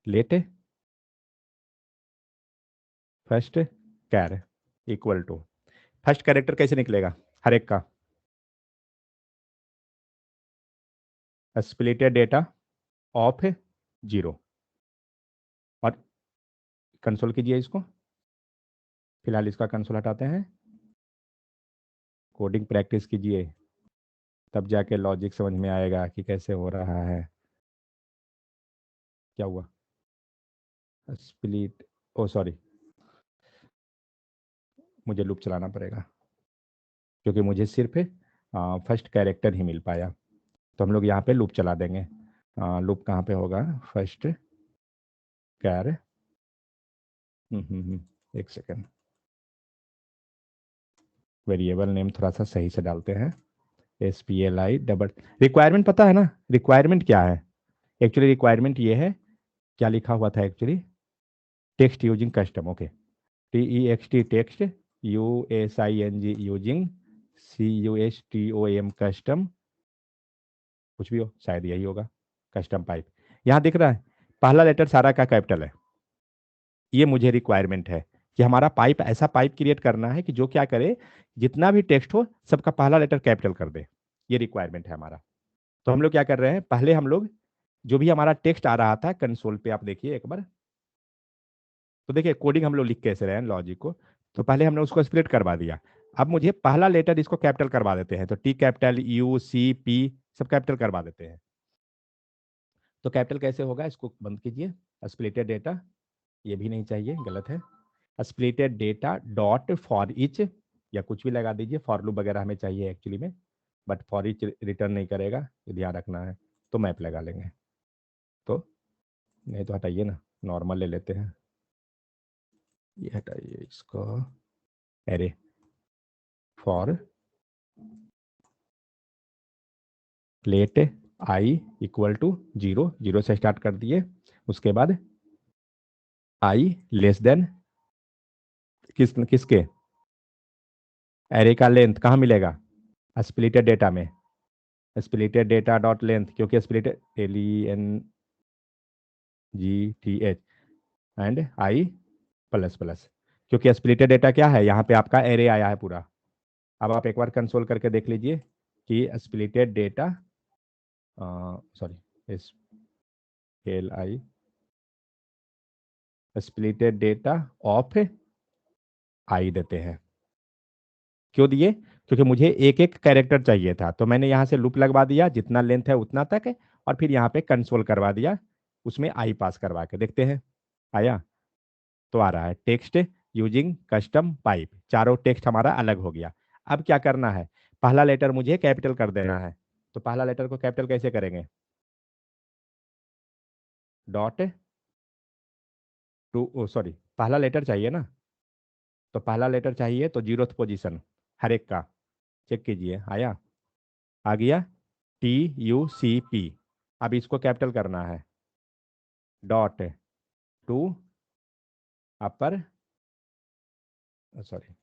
Let first char equal to, first character कैसे निकलेगा हर एक का? Splitted data of 0। और कंसोल कीजिए इसको, फिलहाल इसका कंसोल हटाते हैं, कोडिंग प्रैक्टिस कीजिए, तब जाके लॉजिक समझ में आएगा कि कैसे हो रहा है। क्या हुआ? स्प्लिट, ओ सॉरी, मुझे लूप चलाना पड़ेगा क्योंकि मुझे सिर्फ फर्स्ट कैरेक्टर ही मिल पाया। तो हम लोग यहाँ पे लूप चला देंगे। लूप कहाँ पे होगा? फर्स्ट कैर, एक सेकेंड, वेरिएबल नेम थोड़ा सा सही से डालते हैं। SPLI डबल, रिक्वायरमेंट पता है ना रिक्वायरमेंट क्या है? एक्चुअली रिक्वायरमेंट ये है, क्या लिखा हुआ था actually, text using custom, okay, TEXT text, USING using, CUSTOM custom, कुछ भी हो शायद यही होगा, कस्टम पाइप। यहाँ दिख रहा है पहला लेटर सारा का कैपिटल है, ये मुझे रिक्वायरमेंट है कि हमारा पाइप ऐसा पाइप क्रिएट करना है कि जो क्या करे, जितना भी टेक्स्ट हो सबका पहला लेटर कैपिटल कर दे, ये रिक्वायरमेंट है हमारा। तो हम लोग क्या कर रहे हैं, पहले हम लोग जो भी हमारा टेक्स्ट आ रहा था कंसोल पे, आप देखिए एक बार, तो देखिए कोडिंग हम लोग लिख कैसे रहे हैं लॉजिक को, तो पहले हमने उसको स्प्लिट करवा दिया। अब मुझे पहला लेटर इसको कैपिटल करवा देते हैं, तो T कैपिटल, UCP सब कैपिटल करवा देते हैं। तो कैपिटल कैसे होगा, इसको बंद कीजिए, स्प्लिटेड डेटा, ये भी नहीं चाहिए, गलत है, splitted data dot for each, या कुछ भी लगा दीजिए, फॉर लूप वगैरह हमें चाहिए एक्चुअली में, बट फॉर ईच रिटर्न नहीं करेगा, ये ध्यान रखना है, तो मैप लगा लेंगे। तो नहीं तो हटाइए ना, नॉर्मल ले लेते हैं, ये हटाइए इसको, array for let i equal to 0, 0 से स्टार्ट कर दिए, उसके बाद आई लेस देन किसके, एरे का लेंथ कहाँ मिलेगा, स्प्लिटेड डेटा में, स्प्लिटेड डेटा डॉट लेंथ, क्योंकि splitted LENGTH and i plus plus, क्योंकि स्प्लिटेड डेटा क्या है, यहाँ पे आपका एरे आया है पूरा। अब आप एक बार कंसोल करके देख लीजिए कि splitted data, sorry, SPLI splitted data of i देते हैं। क्यों दिए? क्योंकि मुझे एक एक कैरेक्टर चाहिए था, तो मैंने यहाँ से लूप लगवा दिया, जितना लेंथ है उतना तक है, और फिर यहाँ पे कंसोल करवा दिया, उसमें आई पास करवा के देखते हैं आया। तो आ रहा है टेक्स्ट यूजिंग कस्टम पाइप, चारों टेक्स्ट हमारा अलग हो गया। अब क्या करना है, पहला लेटर मुझे कैपिटल कर देना है, तो पहला लेटर को कैपिटल कैसे करेंगे, डॉट टू, सॉरी, पहला लेटर चाहिए ना, तो पहला लेटर चाहिए तो 0th पोजीशन हर एक का, चेक कीजिए आया, आ गया, TUCP। अब इसको कैपिटल करना है, dot to upper, sorry,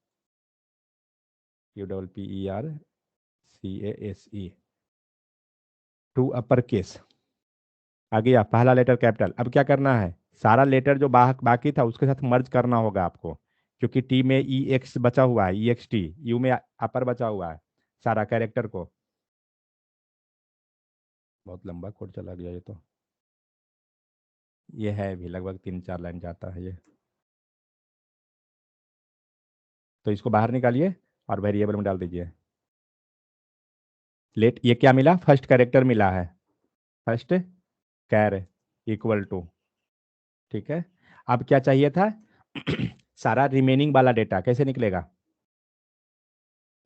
UPPERCASE, to upper case, आ गया पहला लेटर कैपिटल। अब क्या करना है, सारा लेटर जो बाकी था उसके साथ मर्ज करना होगा आपको, क्योंकि टी में EX बचा हुआ है, EXT, यू में अपर बचा हुआ है, सारा कैरेक्टर को, बहुत लंबा कोड चला गया ये तो, ये है भी लगभग 3-4 लाइन जाता है ये, तो इसको बाहर निकालिए और वेरिएबल में डाल दीजिए। लेट, ये क्या मिला, फर्स्ट कैरेक्टर मिला है, फर्स्ट कैर इक्वल टू, ठीक है। अब क्या चाहिए था सारा रिमेनिंग वाला डेटा कैसे निकलेगा,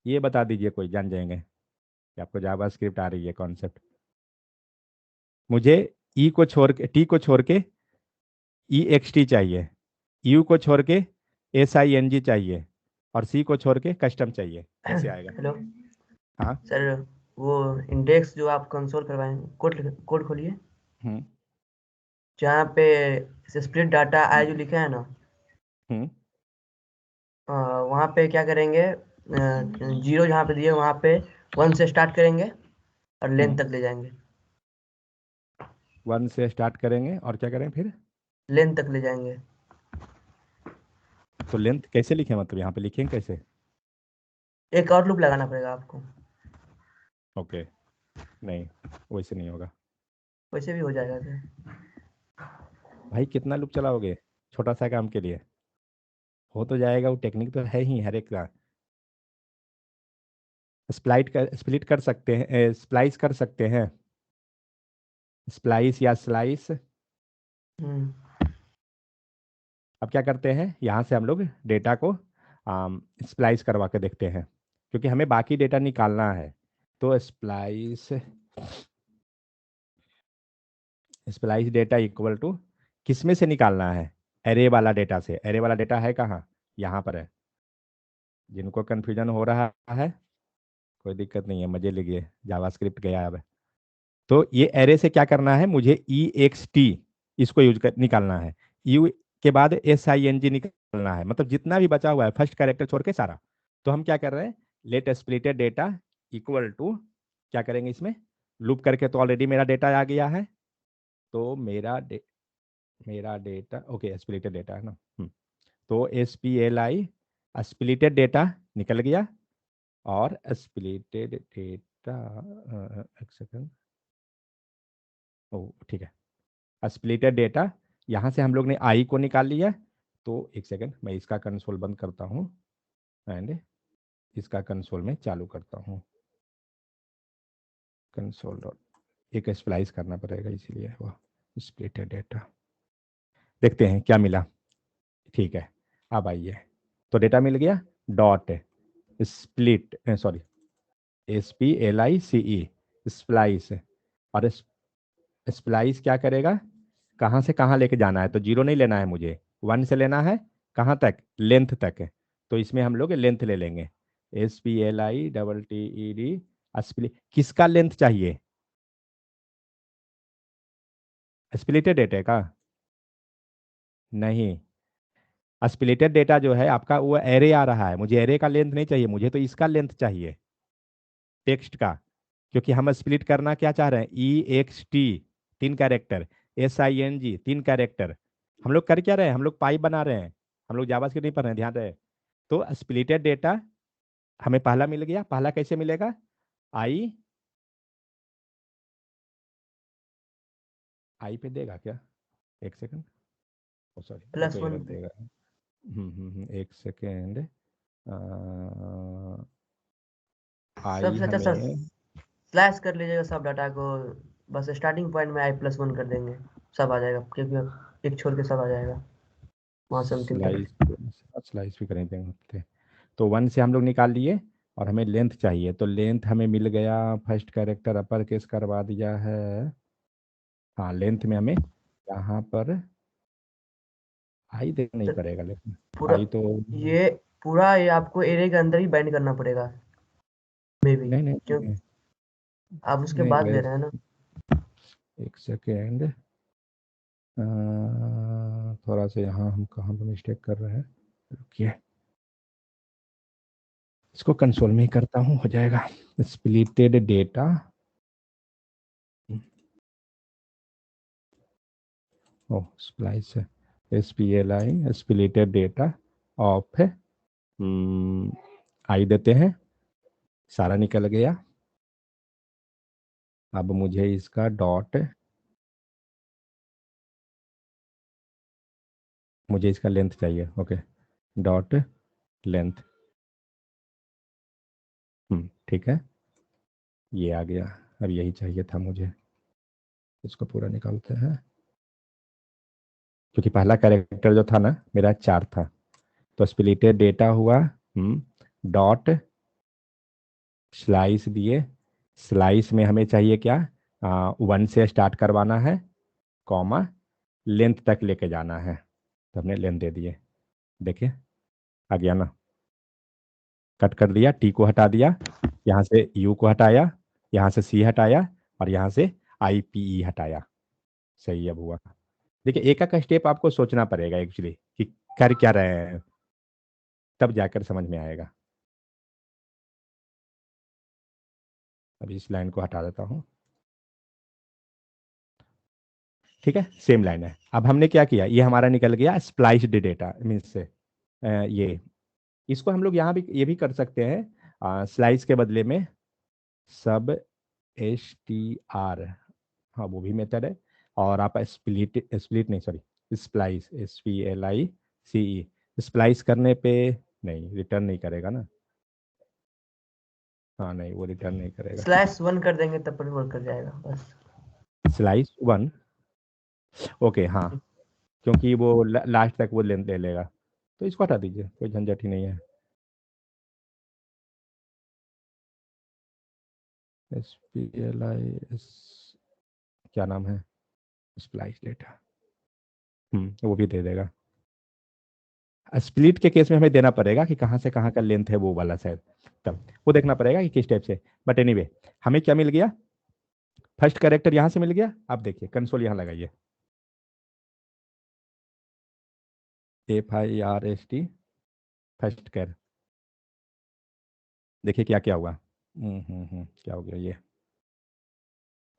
ये बता दीजिए, कोई जान जाएंगे कि आपको जावा स्क्रिप्ट आ रही है कॉन्सेप्ट। मुझे ई को छोड़ के, टी को छोड़ के EXT चाहिए, यू को छोड़ के SING चाहिए, और सी को छोड़ के कस्टम चाहिए, कैसे आएगा? हेलो हाँ सर, वो इंडेक्स जो आप कंसोल करवाएंगे, कोड खोलिए, हम्म जहाँ पे स्प्लिट डाटा आई जो लिखा है ना, हम्म वहाँ पे क्या करेंगे, जीरो जहाँ पे दिए वहाँ पे 1 से स्टार्ट करेंगे और लेंथ हम्म तक ले जाएंगे। 1 से स्टार्ट करेंगे और क्या करें फिर? लेंथ तक ले जाएंगे। तो लेंथ कैसे लिखें, मतलब यहाँ पे लिखेंगे कैसे? एक और लूप लगाना पड़ेगा आपको, ओके, नहीं वैसे नहीं होगा। वैसे भी हो जाएगा सर। भाई कितना लूप चलाओगे छोटा सा काम के लिए? हो तो जाएगा, वो टेक्निक तो है ही हर एक का। स्प्लिट कर सकते हैं, स्प्लाइस कर सकते हैं, स्प्लाइस या स्लाइस। हम्म अब क्या करते हैं, यहाँ से हम लोग डेटा को स्प्लाइस करवा के देखते हैं, क्योंकि हमें बाकी डेटा निकालना है। तो splice splice data equal to किस में से निकालना है? एरे वाला डेटा से। एरे वाला डेटा है कहाँ? यहाँ पर है। जिनको कन्फ्यूजन हो रहा है कोई दिक्कत नहीं है, मजे लीजिए, जावास्क्रिप्ट गया अब। तो ये एरे से क्या करना है, मुझे ई एक्स टी इसको निकालना है। यू के बाद एस आई एन जी निकालना है, मतलब जितना भी बचा हुआ है फर्स्ट कैरेक्टर छोड़ के सारा। तो हम क्या कर रहे हैं, let splitted data equal to, क्या करेंगे इसमें, लूप करके, तो ऑलरेडी मेरा डेटा आ गया है। तो मेरा डेटा ओके, स्प्लिटेड डेटा है ना। तो S P L I splitted data निकल गया। और स्प्लिटेड डेटा, एक सेकंड, ओ ठीक है, स्प्लिटेड डेटा, यहाँ से हम लोग ने आई को निकाल लिया। तो एक सेकंड, मैं इसका कंसोल बंद करता हूँ एंड इसका कंसोल में चालू करता हूँ। कंसोल डॉट, एक स्प्लाइस करना पड़ेगा इसीलिए वो स्प्लिटेड डेटा। देखते हैं क्या मिला। ठीक है, अब आइए, तो डेटा मिल गया। Dot split, sorry, S P L I C E, splice. और स्प्लाइस क्या करेगा, कहाँ से कहाँ लेके जाना है, तो जीरो नहीं लेना है मुझे, 1 से लेना है। कहाँ तक? लेंथ तक है। तो इसमें हम लोग लेंथ ले लेंगे, S P L I double T E D. Split किसका लेंथ चाहिए? स्प्लिटेड डेटा का? नहीं, स्प्लिटेड डेटा जो है आपका वो एरे आ रहा है, मुझे एरे का लेंथ नहीं चाहिए, मुझे तो इसका लेंथ चाहिए, टेक्स्ट का। क्योंकि हम स्प्लिट करना क्या चाह रहे हैं, E X T 3 character, S I N G 3 character. हम लोग कर क्या रहे हैं, हम लोग पाइप बना रहे हैं, हम लोग जावास्क्रिप्ट नहीं पढ़ रहे हैं, ध्यान रहे। तो स्प्लिटेड डेटा हमें पहला मिल गया। पहला कैसे मिलेगा, आई, आई पे देगा क्या? एक सेकंड, ओ सॉरी, ये तो +1 एरर पे। देगा। एक सेकेंड, आई सबसे अच्छा सर, हमें, स्लैश कर लीजिएगा सब डाटा को, बस स्टार्टिंग पॉइंट में i+1 कर देंगे, सब आ जाएगा, क्योंकि एक छोड़ के सब आ जाएगा वहाँ से अंतिम तक। स्लाइस, स्लाइस भी करेंगे। तो 1 से हम लोग निकाल लिए, और हमें लेंथ चाहिए, तो लेंथ हमें मिल गया, फर्स्ट कैरेक्टर अपर केस करवा दिया है। हाँ, लेंथ में हमें यहाँ पर आई देना ही सर पड़ेगा, लेकिन पूरा आई तो ये पूरा ये आपको एरे के अंदर ही बाइंड करना पड़ेगा, मे भी, नहीं नहीं क्यों नहीं, आप उसके नहीं बाद ले लेस, रहे हैं ना। एक सेकेंड, थोड़ा सा यहाँ हम कहाँ पर मिस्टेक कर रहे हैं, रुकिए, इसको कंसोल में ही करता हूँ, हो जाएगा। Splitted data, oh splice, S P L I splitted data of i देते हैं, सारा निकल गया। अब मुझे इसका डॉट, मुझे इसका लेंथ चाहिए, ओके, डॉट लेंथ, ठीक है, ये आ गया। अब यही चाहिए था मुझे, इसको पूरा निकालते हैं, क्योंकि पहला कैरेक्टर जो था ना मेरा 4 था। तो स्प्लिटेड डेटा हुआ, डॉट स्लाइस दिए, स्लाइस में हमें चाहिए क्या, 1 से स्टार्ट करवाना है, कॉमा लेंथ तक लेके जाना है। तो हमने लेंथ दे दिए, देखिए आ गया ना, कट कर दिया, टी को हटा दिया, यहाँ से यू को हटाया, यहाँ से सी हटाया और यहाँ से IPE हटाया। सही अब हुआ। देखिए एक एक स्टेप आपको सोचना पड़ेगा एक्चुअली कि कर क्या रहे हैं, तब जाकर समझ में आएगा। अब इस लाइन को हटा देता हूँ। ठीक है, सेम लाइन है। अब हमने क्या किया, ये हमारा निकल गया स्प्लाइस्ड डेटा मीन्स से ये, इसको हम लोग यहाँ भी ये भी कर सकते हैं स्लाइस के बदले में सब STR, हाँ वो भी मेथड है। और आप स्प्लिट स्प्लिट नहीं सॉरी स्प्लाइस SPLICE, स्प्लाइस करने पे नहीं रिटर्न नहीं करेगा ना, हाँ नहीं वो रिटर्न नहीं करेगा। /1 कर देंगे तब पर वर्क कर जाएगा बस। स्लाइस 1, ओके हाँ, क्योंकि वो लास्ट तक वो ले लेगा, तो इसको हटा दीजिए, कोई झंझट ही नहीं है। SPLIS क्या नाम है, स्प्लाइस डेटा, वो भी दे देगा। स्प्लिट के केस में हमें देना पड़ेगा कि कहाँ से कहाँ का लेंथ है वो वाला शायद, तब वो देखना पड़ेगा कि किस टाइप से। बट एनीवे हमें क्या मिल गया, फर्स्ट कैरेक्टर यहाँ से मिल गया। अब देखिए कंसोल यहाँ लगाइए, FIRST फर्स्ट कैर, देखिए क्या क्या हुआ। क्या हो गया, ये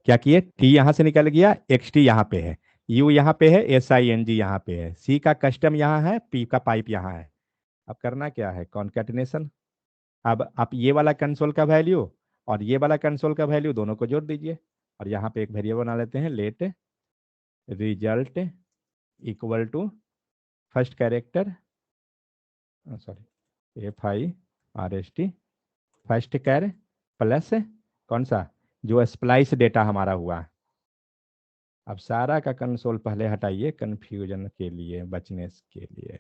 क्या किए, T यहाँ से निकल गया, XT यहाँ पे है, U यहाँ पे है, SING यहाँ पे है, C का कस्टम यहाँ है, P का पाइप यहाँ है। अब करना क्या है, कॉन्केटिनेशन। अब आप ये वाला कंसोल का वैल्यू और ये वाला कंसोल का वैल्यू दोनों को जोड़ दीजिए, और यहाँ पे एक वेरिएबल बना लेते हैं, let result equal to first character sorry FIRST first char plus कौन सा, जो स्प्लाइस डेटा हमारा हुआ। अब सारा का कंसोल पहले हटाइए कंफ्यूजन के लिए, बचने के लिए,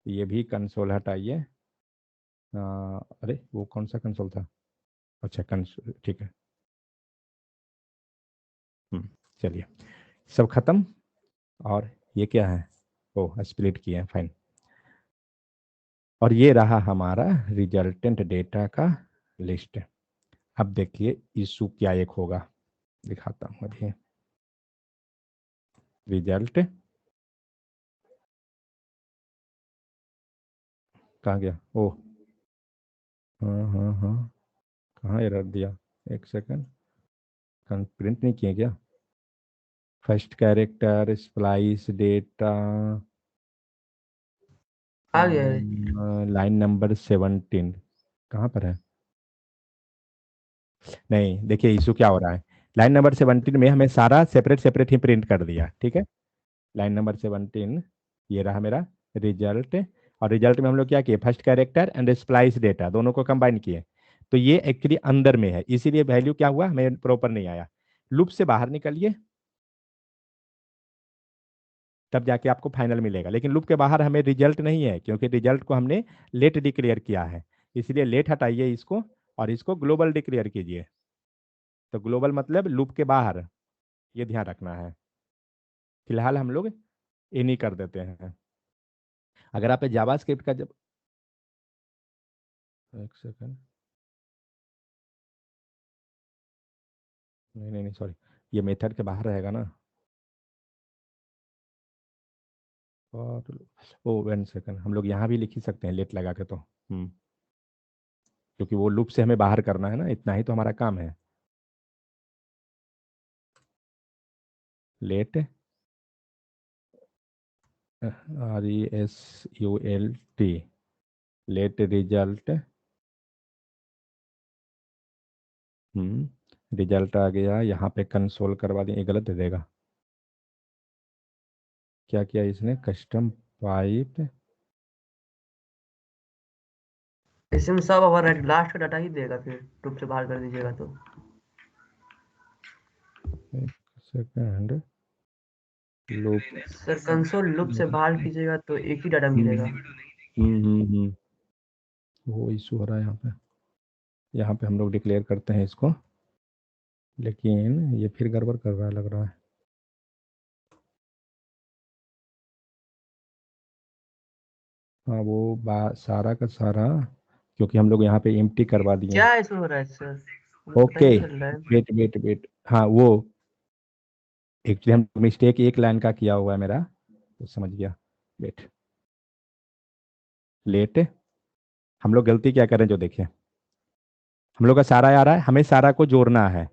ये भी कंसोल हटाइए। अरे वो कौन सा कंसोल था, अच्छा कंसोल ठीक है। चलिए सब खत्म, और ये क्या है, ओ स्प्लिट किया, फाइन। और ये रहा हमारा रिजल्टेंट डेटा का लिस्ट। अब देखिए इशू क्या एक होगा, दिखाता हूँ अभी। रिजल्ट कहाँ गया, ओ हाँ, कहाँ एरर दिया, एक सेकंड, प्रिंट नहीं किए क्या, फर्स्ट कैरेक्टर स्प्लाइस डेटा, आ गया है। लाइन नंबर 17 कहाँ पर है, नहीं देखिए इशू क्या हो रहा है, लाइन नंबर 17 में हमें सारा सेपरेट सेपरेट ही प्रिंट कर दिया, ठीक है। लाइन नंबर 17 ये रहा मेरा रिजल्ट, और रिजल्ट में हम लोग क्या किए, first character and splice data दोनों को कंबाइन किए, तो ये एक्चुअली अंदर में है, इसीलिए वैल्यू क्या हुआ हमें प्रॉपर नहीं आया। लूप से बाहर निकलिए, तब जाके आपको फाइनल मिलेगा, लेकिन लूप के बाहर हमें रिजल्ट नहीं है, क्योंकि रिजल्ट को हमने लेट डिक्लेयर किया है, इसलिए लेट हटाइए इसको और इसको ग्लोबल डिक्लेयर कीजिए। तो ग्लोबल मतलब लूप के बाहर, ये ध्यान रखना है। फिलहाल हम लोग इन्हीं कर देते हैं। अगर आप जावास्क्रिप्ट का जब, एक सेकंड, नहीं सॉरी, ये मेथड के बाहर रहेगा ना, और ओ वन सेकंड, हम लोग यहाँ भी लिख ही सकते हैं लेट लगा के, तो क्योंकि वो लूप से हमें बाहर करना है ना, इतना ही तो हमारा काम है। Let RESULT let result, result आ गया, यहाँ पे कंसोल करवा दें, ये गलत दे देगा, क्या किया इसने, कस्टम पाइप, इसमें सब हमारा लास्ट का डाटा ही देगा, फिर ग्रुप से बाहर कर दीजिएगा तो। एक second, loop, sir console loop से बाहर कीजिएगा तो एक ही डाटा मिलेगा। वो इशू हो रहा है यहाँ पे हम लोग डिक्लेयर करते हैं इसको, लेकिन ये फिर गड़बड़ कर रहा है लग रहा है। हाँ वो सारा का सारा क्योंकि हम लोग यहाँ पे एम्प्टी करवा दिए। क्या ऐसा हो रहा है सर, मुझे पता ओके, ही नहीं चल रहा है। वेट वेट वेट, हाँ वो एक्चुअली हम मिस्टेक एक लाइन का किया हुआ है मेरा, तो समझ गया। वेट, लेट, हम लोग गलती क्या करें जो देखें। हम लोग का सारा आ रहा है, हमें सारा को जोड़ना है,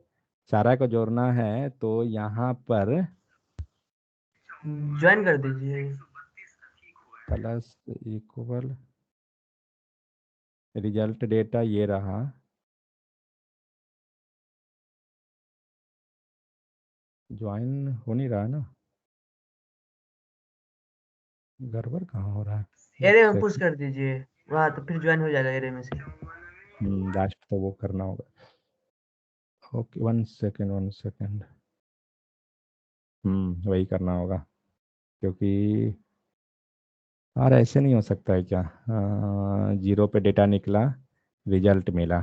सारा को जोड़ना है, तो यहाँ पर ज्वाइन कर दीजिए। प्लस इक्वल रिजल्ट डेटा ये रहा, ज्वाइन हो नहीं रहा है ना, गड़बड़ कहाँ हो रहा है। एरे में पुश सेकंड, कर दीजिए वहाँ, तो फिर ज्वाइन हो जाएगा एरे में से। लास्ट तो वो करना होगा। ओके, 1 सेकेंड 1 सेकेंड, वही करना होगा, क्योंकि यार ऐसे नहीं हो सकता है क्या। 0 पे डेटा निकला, रिजल्ट मिला,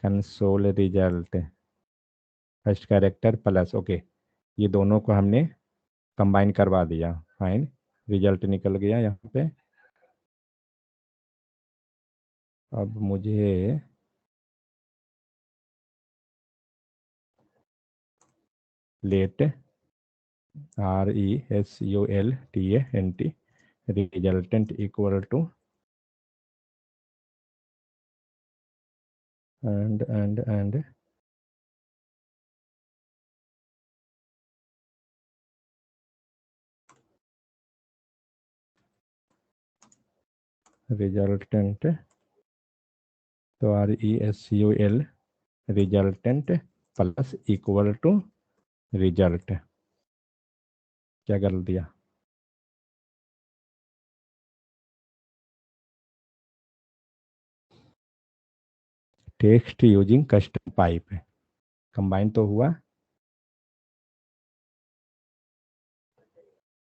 console result, first character plus, okay, ये दोनों को हमने कंबाइन करवा दिया, फाइन, रिजल्ट निकल गया यहाँ पे। अब मुझे let, RESULTANT, resultant equal to and resultant, तो RESUL resultant plus equal to result, क्या कर दिया, text using custom pipe, combine तो हुआ।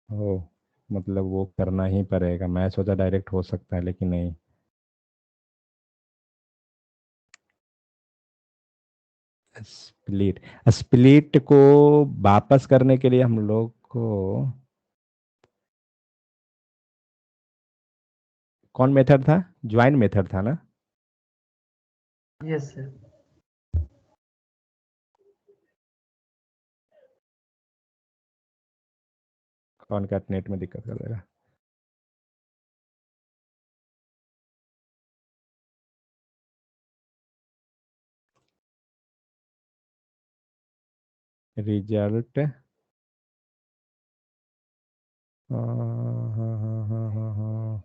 ओ, मतलब वो करना ही पड़ेगा, मैं सोचा डायरेक्ट हो सकता है लेकिन नहीं। स्प्लिट, स्प्लिट को वापस करने के लिए हम लोग को कौन मेथड था, ज्वाइन मेथड था ना। Yes sir. कौन का नेट में दिक्कत कर देगा। रिजल्ट, हाँ हाँ हाँ हाँ हाँ हाँ,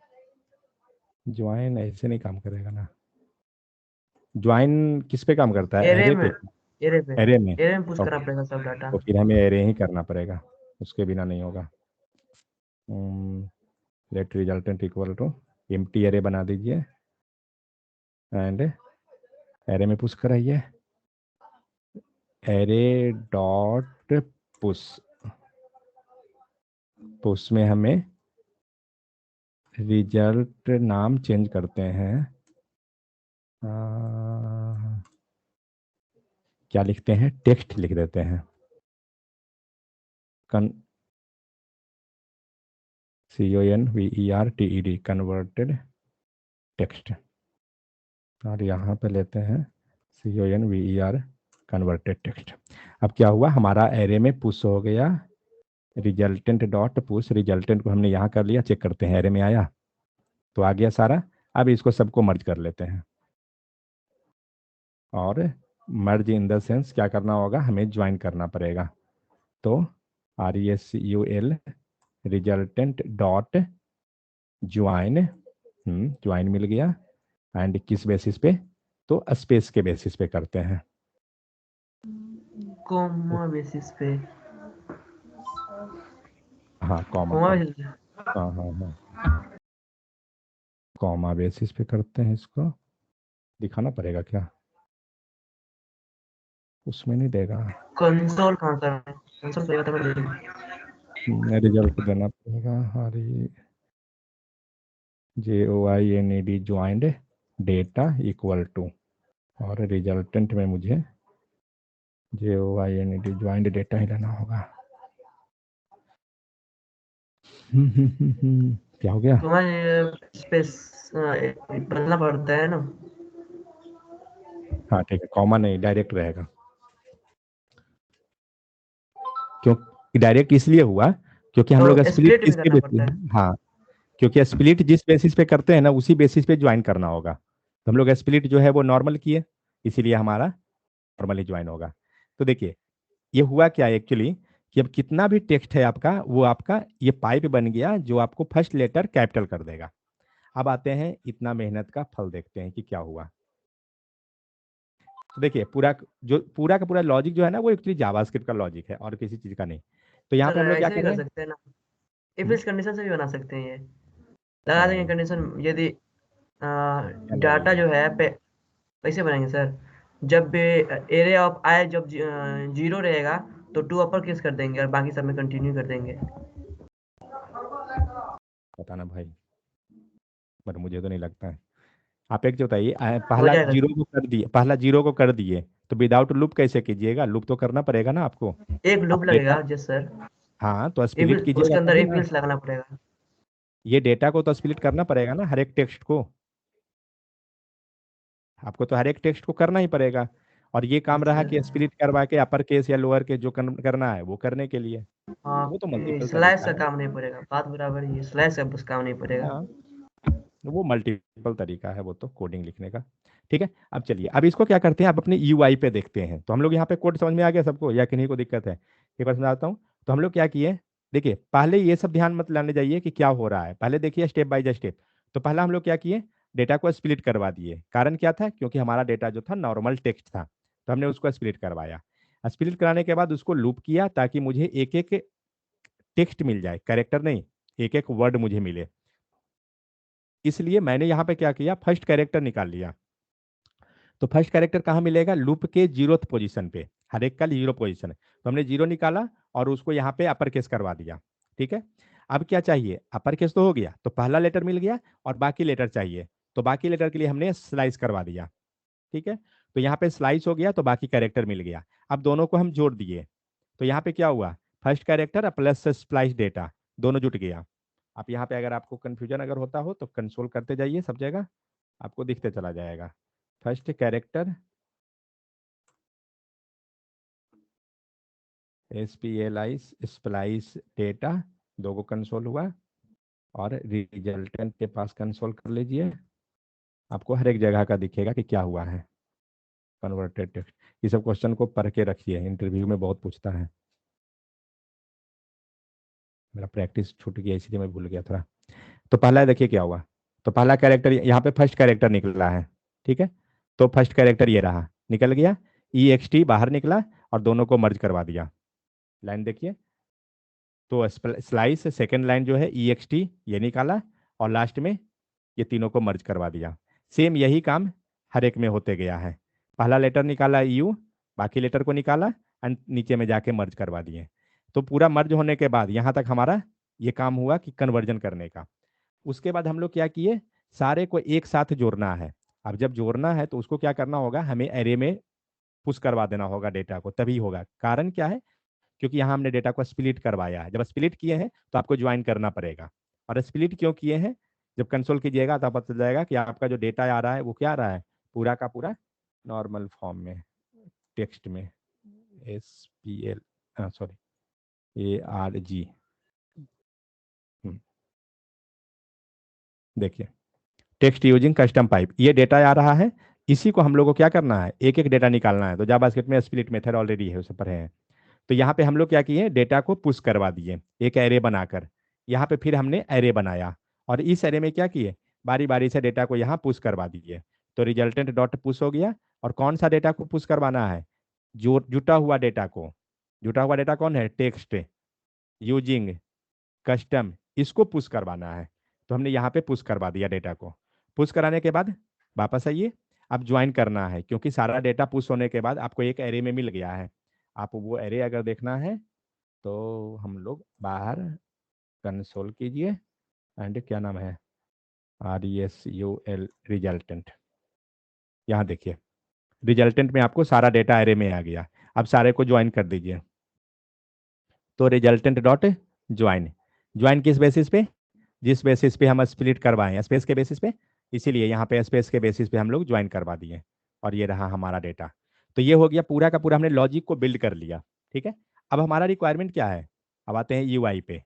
ज्वाइन ऐसे नहीं काम करेगा ना। ज्वाइन किस पे काम करता है, एरे एरे में, पे, एरे पे, एरे में। एरे में पुश करना ओके, पड़ेगा सब डाटा। तो फिर हमें एरे ही करना पड़ेगा, उसके बिना नहीं होगा। Let resultant equal to empty array बना दीजिए, एंड एरे में पुश कराइए, एरे डॉट पुश, पुश में हमें रिजल्ट नाम चेंज करते हैं, क्या लिखते हैं, टेक्स्ट लिख देते हैं, CONVERTED, कन्वर्टेड टेक्स्ट, और यहाँ पे लेते हैं CONVER कन्वर्टेड टेक्स्ट। अब क्या हुआ, हमारा एरे में पुश हो गया, रिजल्टेंट डॉट पुश, रिजल्टेंट को हमने यहाँ कर लिया, चेक करते हैं एरे में आया, तो आ गया सारा। अब इसको सबको मर्ज कर लेते हैं, और मर्ज इन द सेंस क्या करना होगा, हमें ज्वाइन करना पड़ेगा। तो RESUL resultant dot join, join मिल गया, एंड किस बेसिस पे, तो स्पेस के बेसिस पे करते हैं। कॉमा बेसिस पे, हाँ कॉमा कॉमा कॉमा, बेसिस हाँ हाँ हाँ, कॉमा बेसिस पे करते हैं, इसको दिखाना पड़ेगा क्या, उसमें नहीं देगा, कंसोल कहाँ कर, कंसोल पे बता मैं रिजल्ट देना पड़ेगा, JOINED joined data equal to, और रिजल्टेंट में मुझे JOINED ज्वाइंड डेटा ही लेना होगा। क्या हो गया? तुम्हारे स्पेस बदलना पड़ता है ना। हाँ ठीक है, कॉमा नहीं, डायरेक्ट रहेगा। क्यों डायरेक्ट इसलिए हुआ क्योंकि हम लोग तो स्प्लिट स्प्लिट भी किसके करना बेसिस, पड़ता है। हाँ, क्योंकि स्प्लिट जिस बेसिस पे करते हैं ना उसी बेसिस पे ज्वाइन करना होगा। तो हम लोग स्प्लिट जो है वो नॉर्मल किए, इसीलिए हमारा नॉर्मली ज्वाइन होगा। तो देखिए ये हुआ क्या एक्चुअली, कि अब कितना भी टेक्स्ट है आपका वो आपका ये पाइप बन गया जो आपको फर्स्ट लेटर कैपिटल कर देगा। अब आते हैं इतना मेहनत का फल, देखते हैं कि क्या हुआ। तो देखिए पूरा का पूरा लॉजिक जो है ना वो एक्चुअली जावास्क्रिप्ट का लॉजिक है और किसी चीज का नहीं। तो यहाँ सर पे हम लोग क्या ऐसे भी कर रहे कर हैं। सकते हैं ना, इफ हम्म, एल्स कंडीशन से भी बना सकते हैं ये। लगा देंगे नहीं कंडीशन, यदि नहीं डाटा जो है कैसे बनाएंगे सर। जब एरे ऑफ आई जब जीरो रहेगा तो टू अपर केस कर देंगे और बाकी सब में कंटिन्यू कर देंगे। पता ना भाई, पर मुझे तो नहीं लगता है। आप एक जो बताइए हो पहला जाएगा जीरो सर। को कर दिए, पहला जीरो को कर दिए तो विदाउट लूप कैसे कीजिएगा? लूप तो करना पड़ेगा ना आपको। एक लूप आप डेटा, लगेगा जस सर। हाँ तो इफ स्प्लिट कीजिएगा उसके अंदर तभी इफ ना। एल्स लगाना पड़ेगा। ये डेटा को तो स्प्लिट करना पड़ेगा ना हर एक टेक्स्ट को, आपको तो हर एक टेक्स्ट को करना ही पड़ेगा। और ये काम रहा अच्छा। कि स्प्लिट करवा के अपर केस या लोअर केस जो करना है वो करने के लिए। हाँ, वो तो मल्टीपल स्लैश तरीका का है। काम नहीं पड़ेगा, बात बराबर ही है, स्लैश का बस काम नहीं पड़ेगा। हाँ वो मल्टीपल तरीका है वो तो कोडिंग लिखने का। ठीक है, अब चलिए अब इसको क्या करते हैं, अब अपने यूआई पे देखते हैं। तो हम लोग यहाँ पे कोड समझ में आ गया सबको या किन्हीं को दिक्कत है? एक बार समझाता हूँ। तो हम लोग क्या किए, देखिए पहले ये सब ध्यान मत लाने जाइए कि क्या हो रहा है, पहले देखिए स्टेप बाय स्टेप। तो पहला हम लोग क्या किए, डेटा को स्प्लिट करवा दिए। कारण क्या था, क्योंकि हमारा डेटा जो था नॉर्मल टेक्स्ट था, तो हमने उसको स्प्लिट करवाया। स्प्लिट कराने के बाद उसको लूप किया ताकि मुझे एक एक टेक्स्ट मिल जाए, कैरेक्टर नहीं, एक एक वर्ड मुझे मिले। इसलिए मैंने यहाँ पे क्या किया, फर्स्ट कैरेक्टर निकाल लिया। तो फर्स्ट कैरेक्टर कहाँ मिलेगा, लूप के जीरोथ पोजीशन पे, हर एक का जीरो पोजीशन है। तो हमने जीरो निकाला और उसको यहाँ पे अपर केस करवा दिया। ठीक है, अब क्या चाहिए, अपर केस तो हो गया, तो पहला लेटर मिल गया और बाकी लेटर चाहिए। तो बाकी लेटर के लिए हमने स्लाइस करवा दिया। ठीक है, तो यहाँ पे स्लाइस हो गया तो बाकी कैरेक्टर मिल गया। अब दोनों को हम जोड़ दिए, तो यहाँ पे क्या हुआ, first character plus splice data दोनों जुट गया। आप यहाँ पे अगर आपको कंफ्यूजन अगर होता हो तो कंसोल करते जाइए, सब जगह आपको दिखते चला जाएगा। First character SPLI splice data, दो को कंसोल हुआ। और रिजल्टेंट के पास कंसोल कर लीजिए, आपको हर एक जगह का दिखेगा कि क्या हुआ है। कन्वर्टेड टेक्स्ट, ये सब क्वेश्चन को पढ़ के रखिए, इंटरव्यू में बहुत पूछता है। मेरा प्रैक्टिस छूट गया इसलिए मैं भूल गया थोड़ा। तो पहला देखिए क्या हुआ। तो पहला कैरेक्टर यहाँ पे फर्स्ट कैरेक्टर निकला है। ठीक है, तो फर्स्ट कैरेक्टर ये रहा, निकल गया। EXT बाहर निकला और दोनों को मर्ज करवा दिया। लाइन देखिए, तो स्लाइस सेकेंड लाइन जो है EXT ये निकाला और लास्ट में ये तीनों को मर्ज करवा दिया। सेम यही काम हर एक में होते गया है। पहला लेटर निकाला EU, बाकी लेटर को निकाला एंड नीचे में जाके मर्ज करवा दिए। तो पूरा मर्ज होने के बाद यहाँ तक हमारा ये काम हुआ कि कन्वर्जन करने का। उसके बाद हम लोग क्या किए, सारे को एक साथ जोड़ना है। अब जब जोड़ना है तो उसको क्या करना होगा, हमें एरे में पुश करवा देना होगा डेटा को, तभी होगा। कारण क्या है, क्योंकि यहाँ हमने डेटा को स्प्लिट करवाया है। जब स्प्लिट किए हैं तो आपको ज्वाइन करना पड़ेगा। और स्प्लिट क्यों किए हैं, जब कंसोल कीजिएगा तो पता चल जाएगा कि आपका जो डेटा आ रहा है वो क्या आ रहा है, पूरा का पूरा नॉर्मल फॉर्म में, टेक्स्ट में, SPL सॉरी ARG। देखिए टेक्स्ट यूजिंग कस्टम पाइप, ये डेटा आ रहा है, इसी को हम लोग को क्या करना है, एक एक डेटा निकालना है। तो जावास्क्रिप्ट में स्प्लिट मेथड ऑलरेडी है, उसे पढ़े हैं। तो यहाँ पे हम लोग क्या किए, डेटा को पुश करवा दिए एक एरे बनाकर। यहाँ पे फिर हमने एरे बनाया और इस एरे में क्या किए, बारी बारी से डेटा को यहाँ पुश करवा दिए। तो रिजल्टेंट डॉट पुश हो गया। और कौन सा डेटा को पुश करवाना है, जो जुटा हुआ डेटा को, जुटा हुआ डेटा कौन है, टेक्स्ट यूजिंग कस्टम, इसको पुश करवाना है। तो हमने यहाँ पे पुश करवा दिया डेटा को। पुश कराने के बाद वापस आइए, अब ज्वाइन करना है, क्योंकि सारा डेटा पुश होने के बाद आपको एक एरे में मिल गया है। आप वो एरे अगर देखना है तो हम लोग बाहर कंसोल कीजिए एंड क्या नाम है, RESUL रिजल्टेंट, यहाँ देखिए रिजल्टेंट में आपको सारा डेटा एरे में आ गया। अब सारे को ज्वाइन कर दीजिए। तो रिजल्टेंट डॉट ज्वाइन, ज्वाइन किस बेसिस पे, जिस बेसिस पे हम स्प्लिट करवाएं, स्पेस के बेसिस पे, इसीलिए यहाँ पे स्पेस के बेसिस पे हम लोग ज्वाइन करवा दिए, और ये रहा हमारा डेटा। तो ये हो गया पूरा का पूरा, हमने लॉजिक को बिल्ड कर लिया। ठीक है, अब हमारा रिक्वायरमेंट क्या है, अब आते हैं यूआई पे।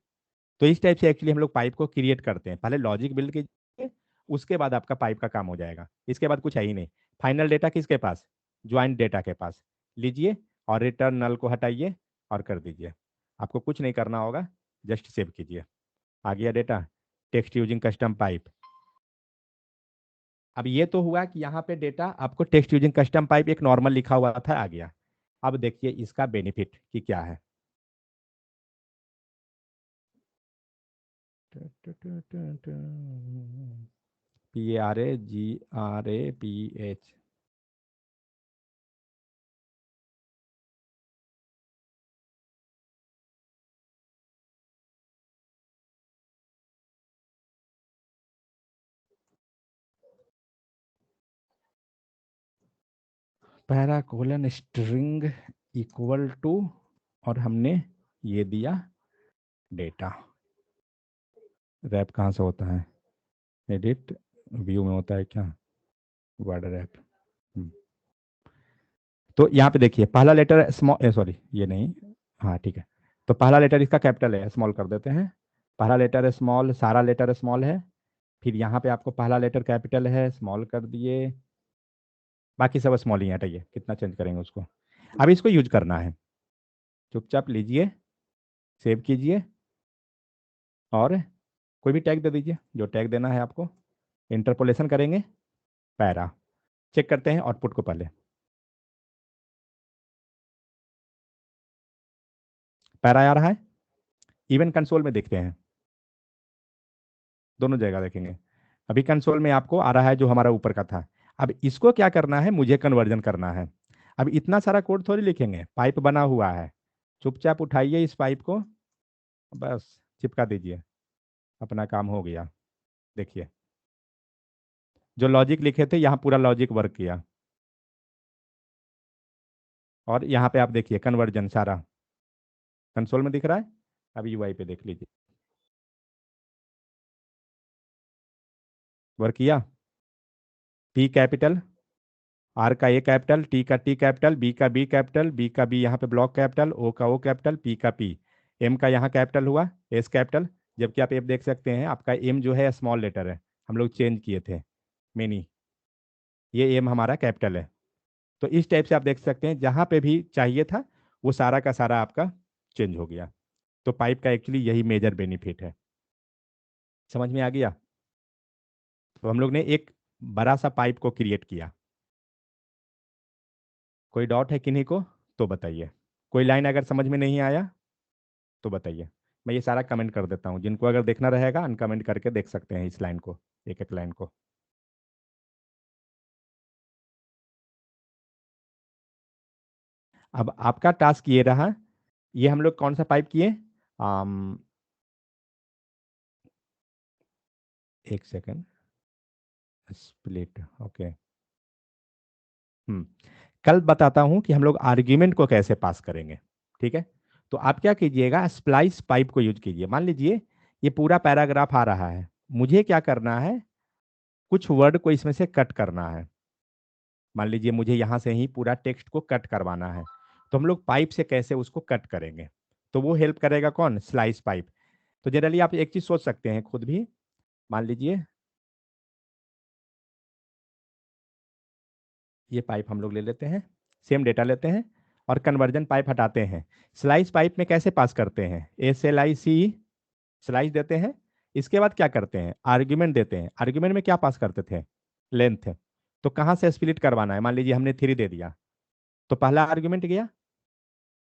तो इस टाइप से एक्चुअली हम लोग पाइप को क्रिएट करते हैं, पहले लॉजिक बिल्ड कीजिए, उसके बाद आपका पाइप का काम हो जाएगा, इसके बाद कुछ है ही नहीं। फाइनल डेटा किसके पास, ज्वाइंट डेटा के पास, लीजिए और रिटर्न नल को हटाइए और कर दीजिए। आपको कुछ नहीं करना होगा, जस्ट सेव कीजिए, आ गया data, text using custom pipe. अब ये तो हुआ कि यहाँ पे डेटा आपको टेक्स्ट यूजिंग कस्टम पाइप एक नॉर्मल लिखा हुआ था, आ गया। अब देखिए इसका बेनिफिट कि क्या है। PARAGRAPH, para colon string equal to, और हमने ये दिया डेटा। रैप कहाँ से होता है, एडिट व्यू में होता है क्या, वर्ड रैप। तो यहाँ पे देखिए पहला लेटर स्मॉल, सॉरी ये नहीं, हाँ ठीक है। तो पहला लेटर इसका कैपिटल है, स्मॉल कर देते हैं। पहला लेटर स्मॉल, सारा लेटर स्मॉल है। फिर यहाँ पे आपको पहला लेटर कैपिटल है, स्मॉल कर दिए, बाकी सब स्मॉल ही है, हटाइए, कितना चेंज करेंगे उसको। अब इसको यूज करना है, चुपचाप लीजिए, सेव कीजिए, और कोई भी टैग दे दीजिए जो टैग देना है आपको। इंटरपोलेशन करेंगे, पैरा, चेक करते हैं आउटपुट को पहले। पैरा आ रहा है, इवन कंसोल में देखते हैं, दोनों जगह देखेंगे। अभी कंसोल में आपको आ रहा है जो हमारा ऊपर का था। अब इसको क्या करना है, मुझे कन्वर्जन करना है। अब इतना सारा कोड थोड़ी लिखेंगे, पाइप बना हुआ है, चुपचाप उठाइए इस पाइप को, बस चिपका दीजिए, अपना काम हो गया। देखिए जो लॉजिक लिखे थे यहाँ पूरा लॉजिक वर्क किया, और यहाँ पे आप देखिए कन्वर्जन सारा कंसोल में दिख रहा है। अब यूआई पे देख लीजिए, वर्क किया। पी कैपिटल, आर का ए कैपिटल, टी का टी कैपिटल, बी का बी कैपिटल, बी का बी यहाँ पे ब्लॉक कैपिटल, ओ का ओ कैपिटल, पी का पी, एम का यहाँ कैपिटल हुआ, एस कैपिटल। जबकि आप एफ देख सकते हैं आपका एम जो है स्मॉल लेटर है, हम लोग चेंज किए थे मेनी, ये एम हमारा कैपिटल है। तो इस टाइप से आप देख सकते हैं जहाँ पे भी चाहिए था वो सारा का सारा आपका चेंज हो गया। तो पाइप का एक्चुअली यही मेजर बेनिफिट है, समझ में आ गया। तो हम लोग ने एक बड़ा सा पाइप को क्रिएट किया। कोई डाउट है किन्हीं को तो बताइए, कोई लाइन अगर समझ में नहीं आया तो बताइए। मैं ये सारा कमेंट कर देता हूँ, जिनको अगर देखना रहेगा अनकमेंट करके देख सकते हैं इस लाइन को, एक एक लाइन को। अब आपका टास्क ये रहा, ये हम लोग कौन सा पाइप किए, एक सेकेंड, स्प्लिट, ओके। कल बताता हूं कि हम लोग आर्ग्यूमेंट को कैसे पास करेंगे, ठीक है। तो आप क्या कीजिएगा, स्प्लाइस पाइप को यूज कीजिए। मान लीजिए ये पूरा पैराग्राफ आ रहा है, मुझे क्या करना है, कुछ वर्ड को इसमें से कट करना है। मान लीजिए मुझे यहाँ से ही पूरा टेक्स्ट को कट करवाना है, तो हम लोग पाइप से कैसे उसको कट करेंगे, तो वो हेल्प करेगा कौन, स्लाइस पाइप। तो जनरली आप एक चीज सोच सकते हैं खुद भी, मान लीजिए ये पाइप हम लोग ले लेते हैं, सेम डेटा लेते हैं और कन्वर्जन पाइप हटाते हैं। स्लाइस पाइप में कैसे पास करते हैं, SLIC, स्लाइस देते हैं। इसके बाद क्या करते हैं, आर्ग्यूमेंट देते हैं। आर्ग्यूमेंट में क्या पास करते थे, लेंथ। तो कहाँ से स्प्लिट करवाना है, मान लीजिए हमने 3 दे दिया, तो पहला आर्ग्यूमेंट गया,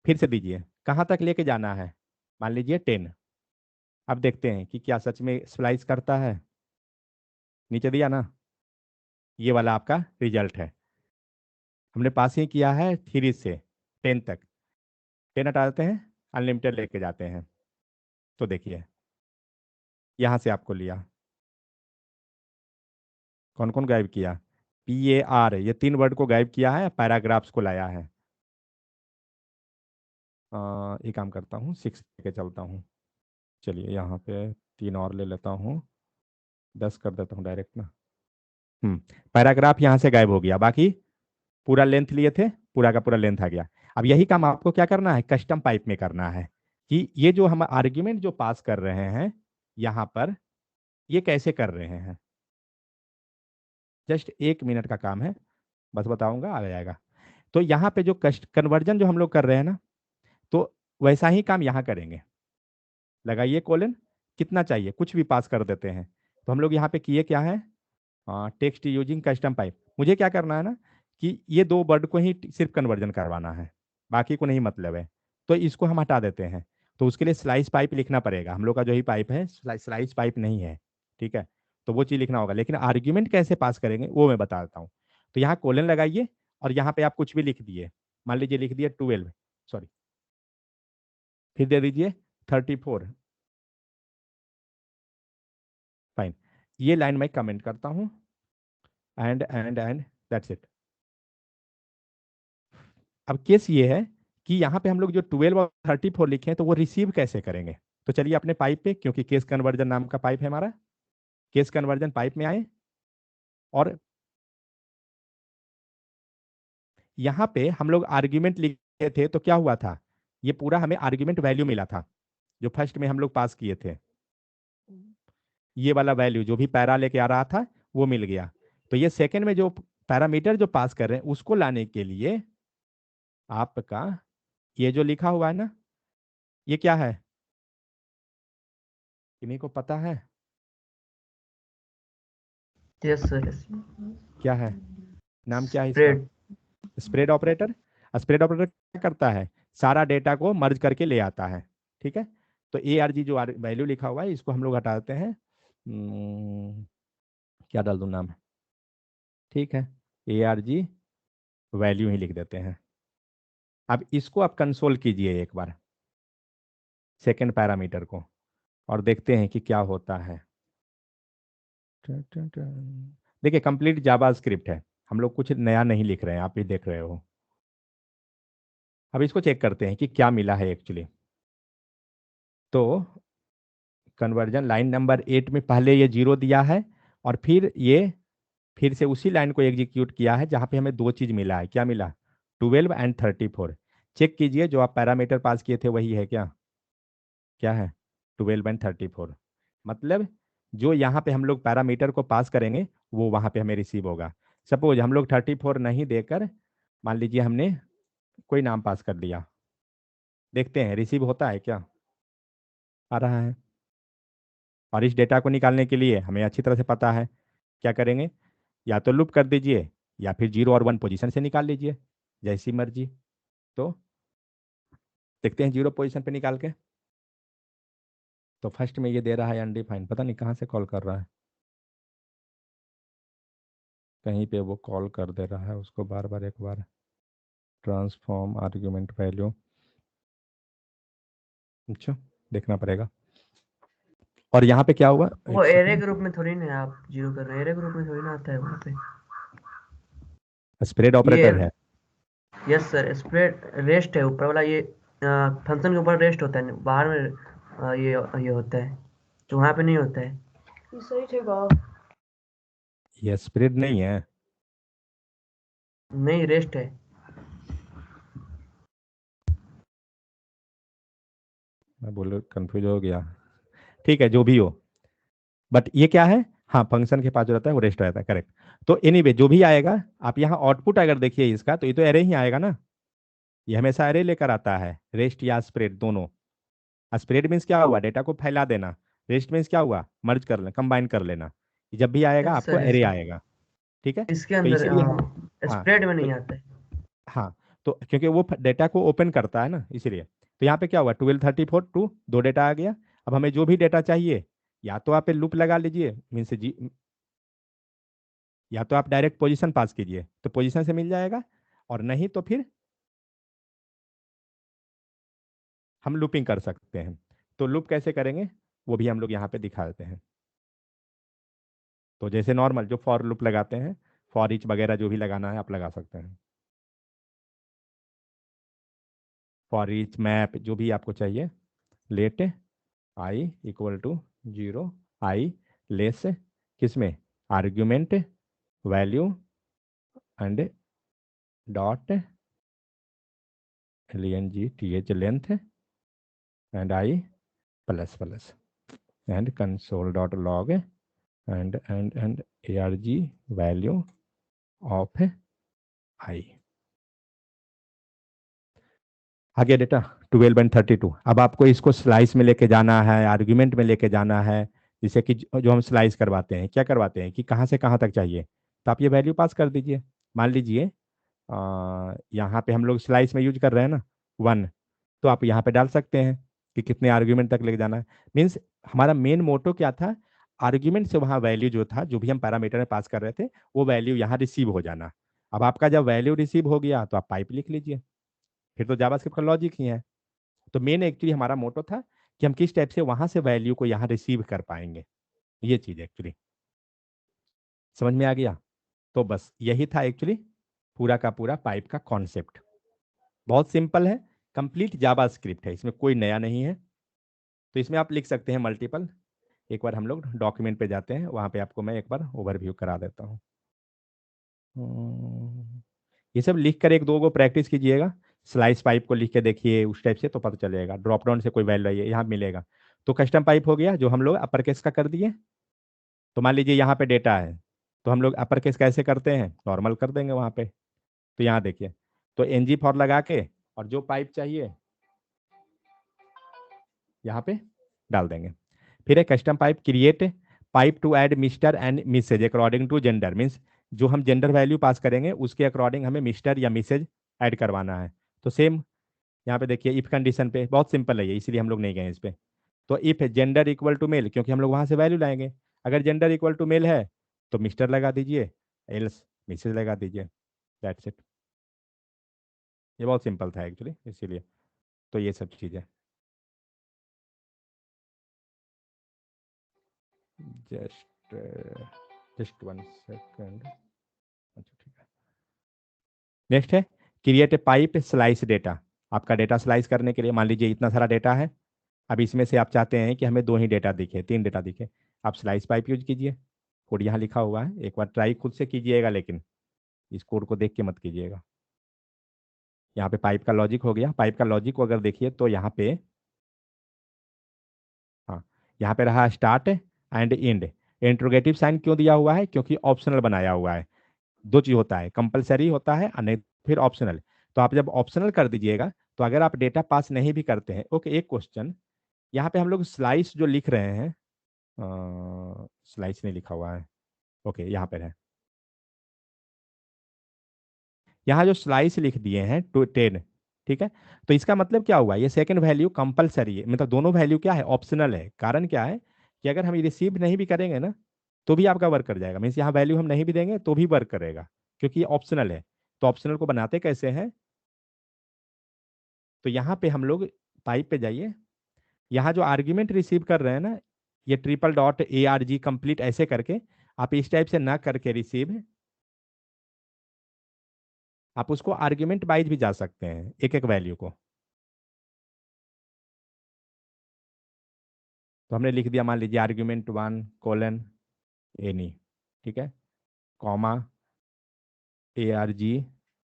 फिर से दीजिए, कहाँ तक लेके जाना है, मान लीजिए 10। अब देखते हैं कि क्या सच में स्प्लाइस करता है, नीचे दिया ना, ये वाला आपका रिजल्ट है। हमने पास ही किया है 3 से 10 तक, 10 हटा देते हैं, अनलिमिटेड लेके जाते हैं। तो देखिए यहाँ से आपको लिया, कौन कौन गायब किया, PAR, ये 3 वर्ड को गायब किया है, पैराग्राफ्स को लाया है। एक काम करता हूँ 6 लेके चलता हूँ, चलिए यहाँ पे 3 और ले लेता हूँ, 10 कर देता हूँ डायरेक्ट ना। पैराग्राफ यहाँ से गायब हो गया, बाकी पूरा लेंथ लिए थे, पूरा का पूरा लेंथ आ गया। अब यही काम आपको क्या करना है, कस्टम पाइप में करना है कि ये जो हम आर्ग्यूमेंट जो पास कर रहे हैं यहाँ पर, ये कैसे कर रहे हैं। जस्ट 1 मिनट का काम है, बस बताऊंगा आ जाएगा। तो यहाँ पे जो कन्वर्जन जो हम लोग कर रहे हैं ना, तो वैसा ही काम यहाँ करेंगे। लगाइए कोलन, कितना चाहिए कुछ भी पास कर देते हैं। तो हम लोग यहाँ पे किए क्या है, टेक्स्ट यूजिंग कस्टम पाइप। मुझे क्या करना है ना कि ये 2 वर्ड को ही सिर्फ कन्वर्जन करवाना है, बाकी को नहीं मतलब है। तो इसको हम हटा देते हैं। तो उसके लिए स्लाइस पाइप लिखना पड़ेगा। हम लोग का जो ही पाइप है स्लाइस पाइप नहीं है, ठीक है। तो वो चीज़ लिखना होगा, लेकिन आर्ग्यूमेंट कैसे पास करेंगे वो मैं बता देता हूँ। तो यहाँ कोलन लगाइए और यहाँ पे आप कुछ भी लिख दिए, मान लीजिए लिख दिए 12, सॉरी, फिर दे दीजिए 34। फाइन, ये लाइन मैं कमेंट करता हूँ, एंड दैट्स इट। अब केस ये है कि यहाँ पे हम लोग जो 12 और 34 लिखे हैं, तो वो रिसीव कैसे करेंगे। तो चलिए अपने पाइप पे, क्योंकि केस कन्वर्जन नाम का पाइप है हमारा, केस कन्वर्जन पाइप में आए और यहाँ पे हम लोग आर्ग्यूमेंट लिखे थे। तो क्या हुआ था, ये पूरा हमें आर्ग्यूमेंट वैल्यू मिला था जो फर्स्ट में हम लोग पास किए थे। ये वाला वैल्यू जो भी पैरा लेके आ रहा था वो मिल गया। तो ये सेकंड में जो पैरामीटर जो पास कर रहे हैं उसको लाने के लिए आपका ये जो लिखा हुआ है ना, ये क्या है, किन्हीं को पता है यस सर। क्या है, नाम क्या है इसका, spread. Spread operator. Spread operator क्या करता है, सारा डेटा को मर्ज करके ले आता है, ठीक है। तो ए आर जी जो वैल्यू लिखा हुआ है इसको हम लोग हटा देते हैं। क्या डाल दूं नाम, ठीक है, ए आर जी वैल्यू ही लिख देते हैं। अब इसको आप कंसोल कीजिए एक बार सेकेंड पैरामीटर को, और देखते हैं कि क्या होता है। देखिए कंप्लीट जावा स्क्रिप्ट है, हम लोग कुछ नया नहीं लिख रहे हैं, आप भी देख रहे हो। अब इसको चेक करते हैं कि क्या मिला है एक्चुअली। तो कन्वर्जन लाइन नंबर 8 में पहले ये 0 दिया है, और फिर ये फिर से उसी लाइन को एग्जीक्यूट किया है जहां पे हमें 2 चीज मिला है। क्या मिला, 12 एंड 34। चेक कीजिए जो आप पैरामीटर पास किए थे वही है क्या, क्या है, 12 एंड 34। मतलब जो यहाँ पे हम लोग पैरामीटर को पास करेंगे वो वहाँ पे हमें रिसीव होगा। सपोज हम लोग 34 नहीं देकर, मान लीजिए हमने कोई नाम पास कर दिया, देखते हैं रिसीव होता है क्या, आ रहा है। और इस डेटा को निकालने के लिए हमें अच्छी तरह से पता है, क्या करेंगे, या तो लूप कर दीजिए या फिर 0 और 1 पोजीशन से निकाल लीजिए, जैसी मर्जी। तो देखते हैं 0 पोजीशन पे निकाल के। तो फर्स्ट में ये दे रहा है अनडिफाइंड, पता नहीं कहाँ से कॉल कर रहा है, कहीं पे वो कॉल कर दे रहा है उसको बार बार, एक बार ट्रांसफॉर्म आर्ग्यूमेंट वैल्यू। अच्छा, देखना पड़ेगा। और यहाँ पे क्या हुआ, वो एक एरे सेकेंड, ग्रुप में थोड़ी ना आप जीरो कर रहे हैं, एरे ग्रुप में थोड़ी ना आता है वहाँ पे। स्प्रेड ये ऑपरेटर है। यस सर, स्प्रेड रेस्ट है ऊपर वाला, ये फंक्शन के ऊपर रेस्ट होता है, बाहर में ये होता है, तो वहाँ पे नहीं होता है। ये सही थे। ये स्प्रेड नहीं है, नहीं, रेस्ट है। मैं बोल कंफ्यूज हो गया। ठीक है जो भी हो, बट ये क्या है, हाँ फंक्शन के पास जो रहता है वो रेस्ट रहता है, करेक्ट। तो एनीवे जो भी आएगा, आप यहाँ आउटपुट अगर देखिए इसका, तो ये तो एरे ही आएगा ना, ये हमेशा एरे लेकर आता है, रेस्ट या स्प्रेड दोनों। स्प्रेड मीन्स क्या हुआ, डेटा को फैला देना, रेस्ट मीन्स क्या हुआ, मर्ज कर लेना, कंबाइन कर लेना। जब भी आएगा यस आपको सर, यस एरे सर। आएगा, ठीक है। इसके तो अंदर इसीलिए हम, हाँ, स्प्रेड में तो नहीं आता है। हाँ, तो क्योंकि वो डेटा को ओपन करता है ना, इसीलिए। तो यहाँ पे क्या हुआ, 12 34 टू 2 डेटा आ गया। अब हमें जो भी डेटा चाहिए, या तो आप लूप लगा लीजिए, मीन्स जी, या तो आप डायरेक्ट पोजीशन पास कीजिए तो पोजीशन से मिल जाएगा, और नहीं तो फिर हम लूपिंग कर सकते हैं। तो लूप कैसे करेंगे वो भी हम लोग यहाँ पे दिखा देते हैं। तो जैसे नॉर्मल जो फॉर लूप लगाते हैं, फॉर ईच वगैरह जो भी लगाना है आप लगा सकते हैं, फॉर ईच मैप जो भी आपको चाहिए, let i equal to 0 i less किसमें, argument value and dot length length and i plus plus and console dot log and arg value of i. आगे डेटा 12 एंड 32। अब आपको इसको स्लाइस में लेके जाना है, आर्ग्यूमेंट में लेके जाना है, जिससे कि जो हम स्लाइस करवाते हैं क्या करवाते हैं कि कहाँ से कहाँ तक चाहिए, तो आप ये वैल्यू पास कर दीजिए। मान लीजिए यहाँ पे हम लोग स्लाइस में यूज कर रहे हैं ना 1, तो आप यहाँ पे डाल सकते हैं कि कितने आर्ग्यूमेंट तक लेके जाना है। मीन्स हमारा मेन मोटो क्या था, आर्ग्यूमेंट से वहाँ वैल्यू जो था, जो भी हम पैरामीटर में पास कर रहे थे, वो वैल्यू यहाँ रिसीव हो जाना। अब आपका जब वैल्यू रिसीव हो गया तो आप पाइप लिख लीजिए, फिर तो जावास्क्रिप्ट का लॉजिक ही है। तो मेन एक्चुअली हमारा मोटो था कि हम किस टाइप से वहां से वैल्यू को यहाँ रिसीव कर पाएंगे, ये चीज एक्चुअली समझ में आ गया। तो बस यही था एक्चुअली पूरा का पूरा पाइप का कॉन्सेप्ट। बहुत सिंपल है, कंप्लीट जावास्क्रिप्ट है, इसमें कोई नया नहीं है। तो इसमें आप लिख सकते हैं मल्टीपल। एक बार हम लोग डॉक्यूमेंट पे जाते हैं, वहां पे आपको मैं एक बार ओवरव्यू करा देता हूँ। ये सब लिख कर एक दो गो प्रैक्टिस कीजिएगा। स्लाइस पाइप को लिख के देखिए उस टाइप से, तो पता चलेगा। ड्रॉप डाउन से कोई वैल्यू आइए यहाँ मिलेगा। तो कस्टम पाइप हो गया जो हम लोग अपर केस का कर दिए। तो मान लीजिए यहाँ पे डेटा है, तो हम लोग अपर केस कैसे करते हैं, नॉर्मल कर देंगे वहाँ पे। तो यहाँ देखिए, तो एनजी फॉर लगा के और जो पाइप चाहिए यहाँ पे डाल देंगे। फिर एक custom pipe create pipe to add mister and missus according to gender. Means जो हम जेंडर वैल्यू पास करेंगे उसके अकॉर्डिंग हमें मिस्टर या मिसेज ऐड करवाना है। तो सेम यहाँ पे देखिए इफ कंडीशन पे बहुत सिंपल है ये, इसीलिए हम लोग नहीं गए इस पे। तो if gender equal to male, क्योंकि हम लोग वहां से वैल्यू लाएंगे, अगर जेंडर इक्वल टू मेल है तो मिस्टर लगा दीजिए, एल्स मिसेज लगा दीजिए, दैट्स इट। ये बहुत सिंपल था एक्चुअली, इसीलिए। तो ये सब चीज़ें जस्ट जस्ट 1 सेकेंड। अच्छा ठीक है। नेक्स्ट है create a pipe slice data. आपका डेटा स्लाइस करने के लिए मान लीजिए इतना सारा डेटा है। अब इसमें से आप चाहते हैं कि हमें 2 ही डेटा दिखे, 3 डेटा दिखे, आप स्लाइस पाइप यूज कीजिए। कोड यहाँ लिखा हुआ है, एक बार ट्राई खुद से कीजिएगा, लेकिन इस कोड को देख के मत कीजिएगा। यहाँ पे पाइप का लॉजिक हो गया। पाइप का लॉजिक को अगर देखिए तो यहाँ पे, हाँ, यहाँ पे रहा start and end. Interrogative sign क्यों दिया हुआ है, क्योंकि ऑप्शनल बनाया हुआ है। दो चीज होता है, कंपलसरी होता है और नहीं फिर ऑप्शनल। तो आप जब ऑप्शनल कर दीजिएगा, तो अगर आप डेटा पास नहीं भी करते हैं, ओके एक क्वेश्चन, यहाँ पे हम लोग स्लाइस जो लिख रहे हैं, स्लाइस नहीं लिखा हुआ है, ओके यहाँ पे है। यहाँ जो स्लाइस लिख दिए हैं 10, ठीक है। तो इसका मतलब क्या हुआ, ये सेकंड वैल्यू कंपलसरी है, मतलब दोनों वैल्यू क्या है, ऑप्शनल है। कारण क्या है कि अगर हम रिसीव नहीं भी करेंगे ना, तो भी आपका वर्क कर जाएगा। मीन्स यहाँ वैल्यू हम नहीं भी देंगे तो भी वर्क करेगा, क्योंकि ये ऑप्शनल है। तो ऑप्शनल को बनाते कैसे हैं, तो यहाँ पे हम लोग पाइप पे जाइए, यहाँ जो आर्ग्यूमेंट रिसीव कर रहे हैं ना, ये ट्रिपल डॉट ARG कंप्लीट ऐसे करके, आप इस टाइप से ना करके रिसीव, आप उसको आर्ग्यूमेंट वाइज भी जा सकते हैं एक एक वैल्यू को। तो हमने लिख दिया, मान लीजिए आर्ग्यूमेंट 1 कोलन एनी, ठीक है, comma ARG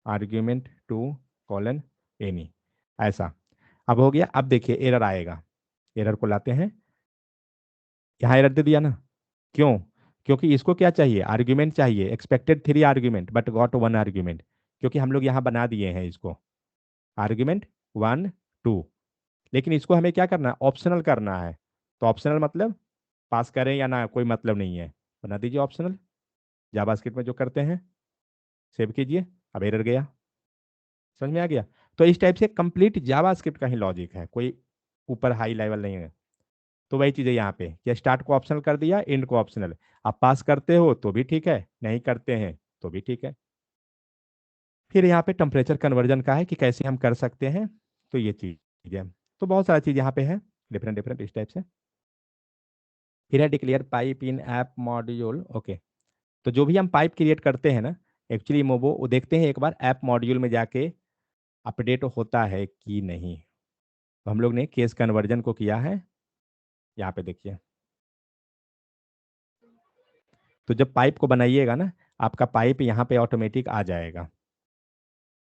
argument 2 colon any, ऐसा। अब हो गया। अब देखिए एरर आएगा, एरर को लाते हैं, यहाँ एरर दे दिया ना, क्यों, क्योंकि इसको क्या चाहिए, आर्ग्यूमेंट चाहिए, expected 3 argument but got 1 argument, क्योंकि हम लोग यहाँ बना दिए हैं इसको आर्ग्यूमेंट 1 2। लेकिन इसको हमें क्या करना है, ऑप्शनल करना है। तो ऑप्शनल मतलब पास करें या ना कोई मतलब नहीं है, बना दीजिए ऑप्शनल, जावास्क्रिप्ट में जो करते हैं। सेव कीजिए, अब एरर गया, समझ में आ गया। तो इस टाइप से कंप्लीट जावास्क्रिप्ट का ही लॉजिक है, कोई ऊपर हाई लेवल नहीं है। तो वही चीज़ है यहाँ पे कि स्टार्ट को ऑप्शनल कर दिया, एंड को ऑप्शनल। आप पास करते हो तो भी ठीक है, नहीं करते हैं तो भी ठीक है। फिर यहाँ पे टेम्परेचर कन्वर्जन का है कि कैसे हम कर सकते हैं, तो ये चीज़ है। तो बहुत सारा चीज़ यहाँ पे है, डिफरेंट डिफरेंट इस टाइप से। फिर है डिक्लेयर पाइप इन ऐप मॉड्यूल, ओके। तो जो भी हम पाइप क्रिएट करते हैं ना, एक्चुअली वो देखते हैं एक बार ऐप मॉड्यूल में जाके अपडेट होता है कि नहीं। तो हम लोग ने केस कन्वर्जन को किया है, यहाँ पे देखिए तो जब पाइप को बनाइएगा ना, आपका पाइप यहाँ पे ऑटोमेटिक आ जाएगा।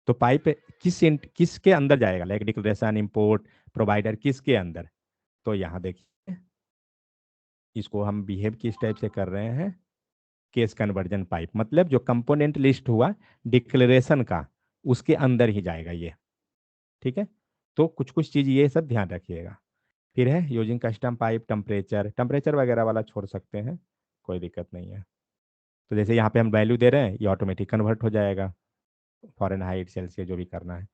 तो पाइप किसके अंदर जाएगा, लाइक डिक्लेरेशन, इंपोर्ट, प्रोवाइडर, किसके अंदर? तो यहाँ देखिए, इसको हम बिहेव किस टाइप से कर रहे हैं, केस कन्वर्जन पाइप, मतलब जो कंपोनेंट लिस्ट हुआ डिक्लेरेशन का, उसके अंदर ही जाएगा ये। ठीक है, तो कुछ कुछ चीज़ ये सब ध्यान रखिएगा। फिर है यूजिंग कस्टम पाइप, टेम्परेचर वगैरह वाला छोड़ सकते हैं, कोई दिक्कत नहीं है। तो जैसे यहाँ पे हम वैल्यू दे रहे हैं, ये ऑटोमेटिक कन्वर्ट हो जाएगा, फ़ारेनहाइट, सेल्सियस, जो भी करना है।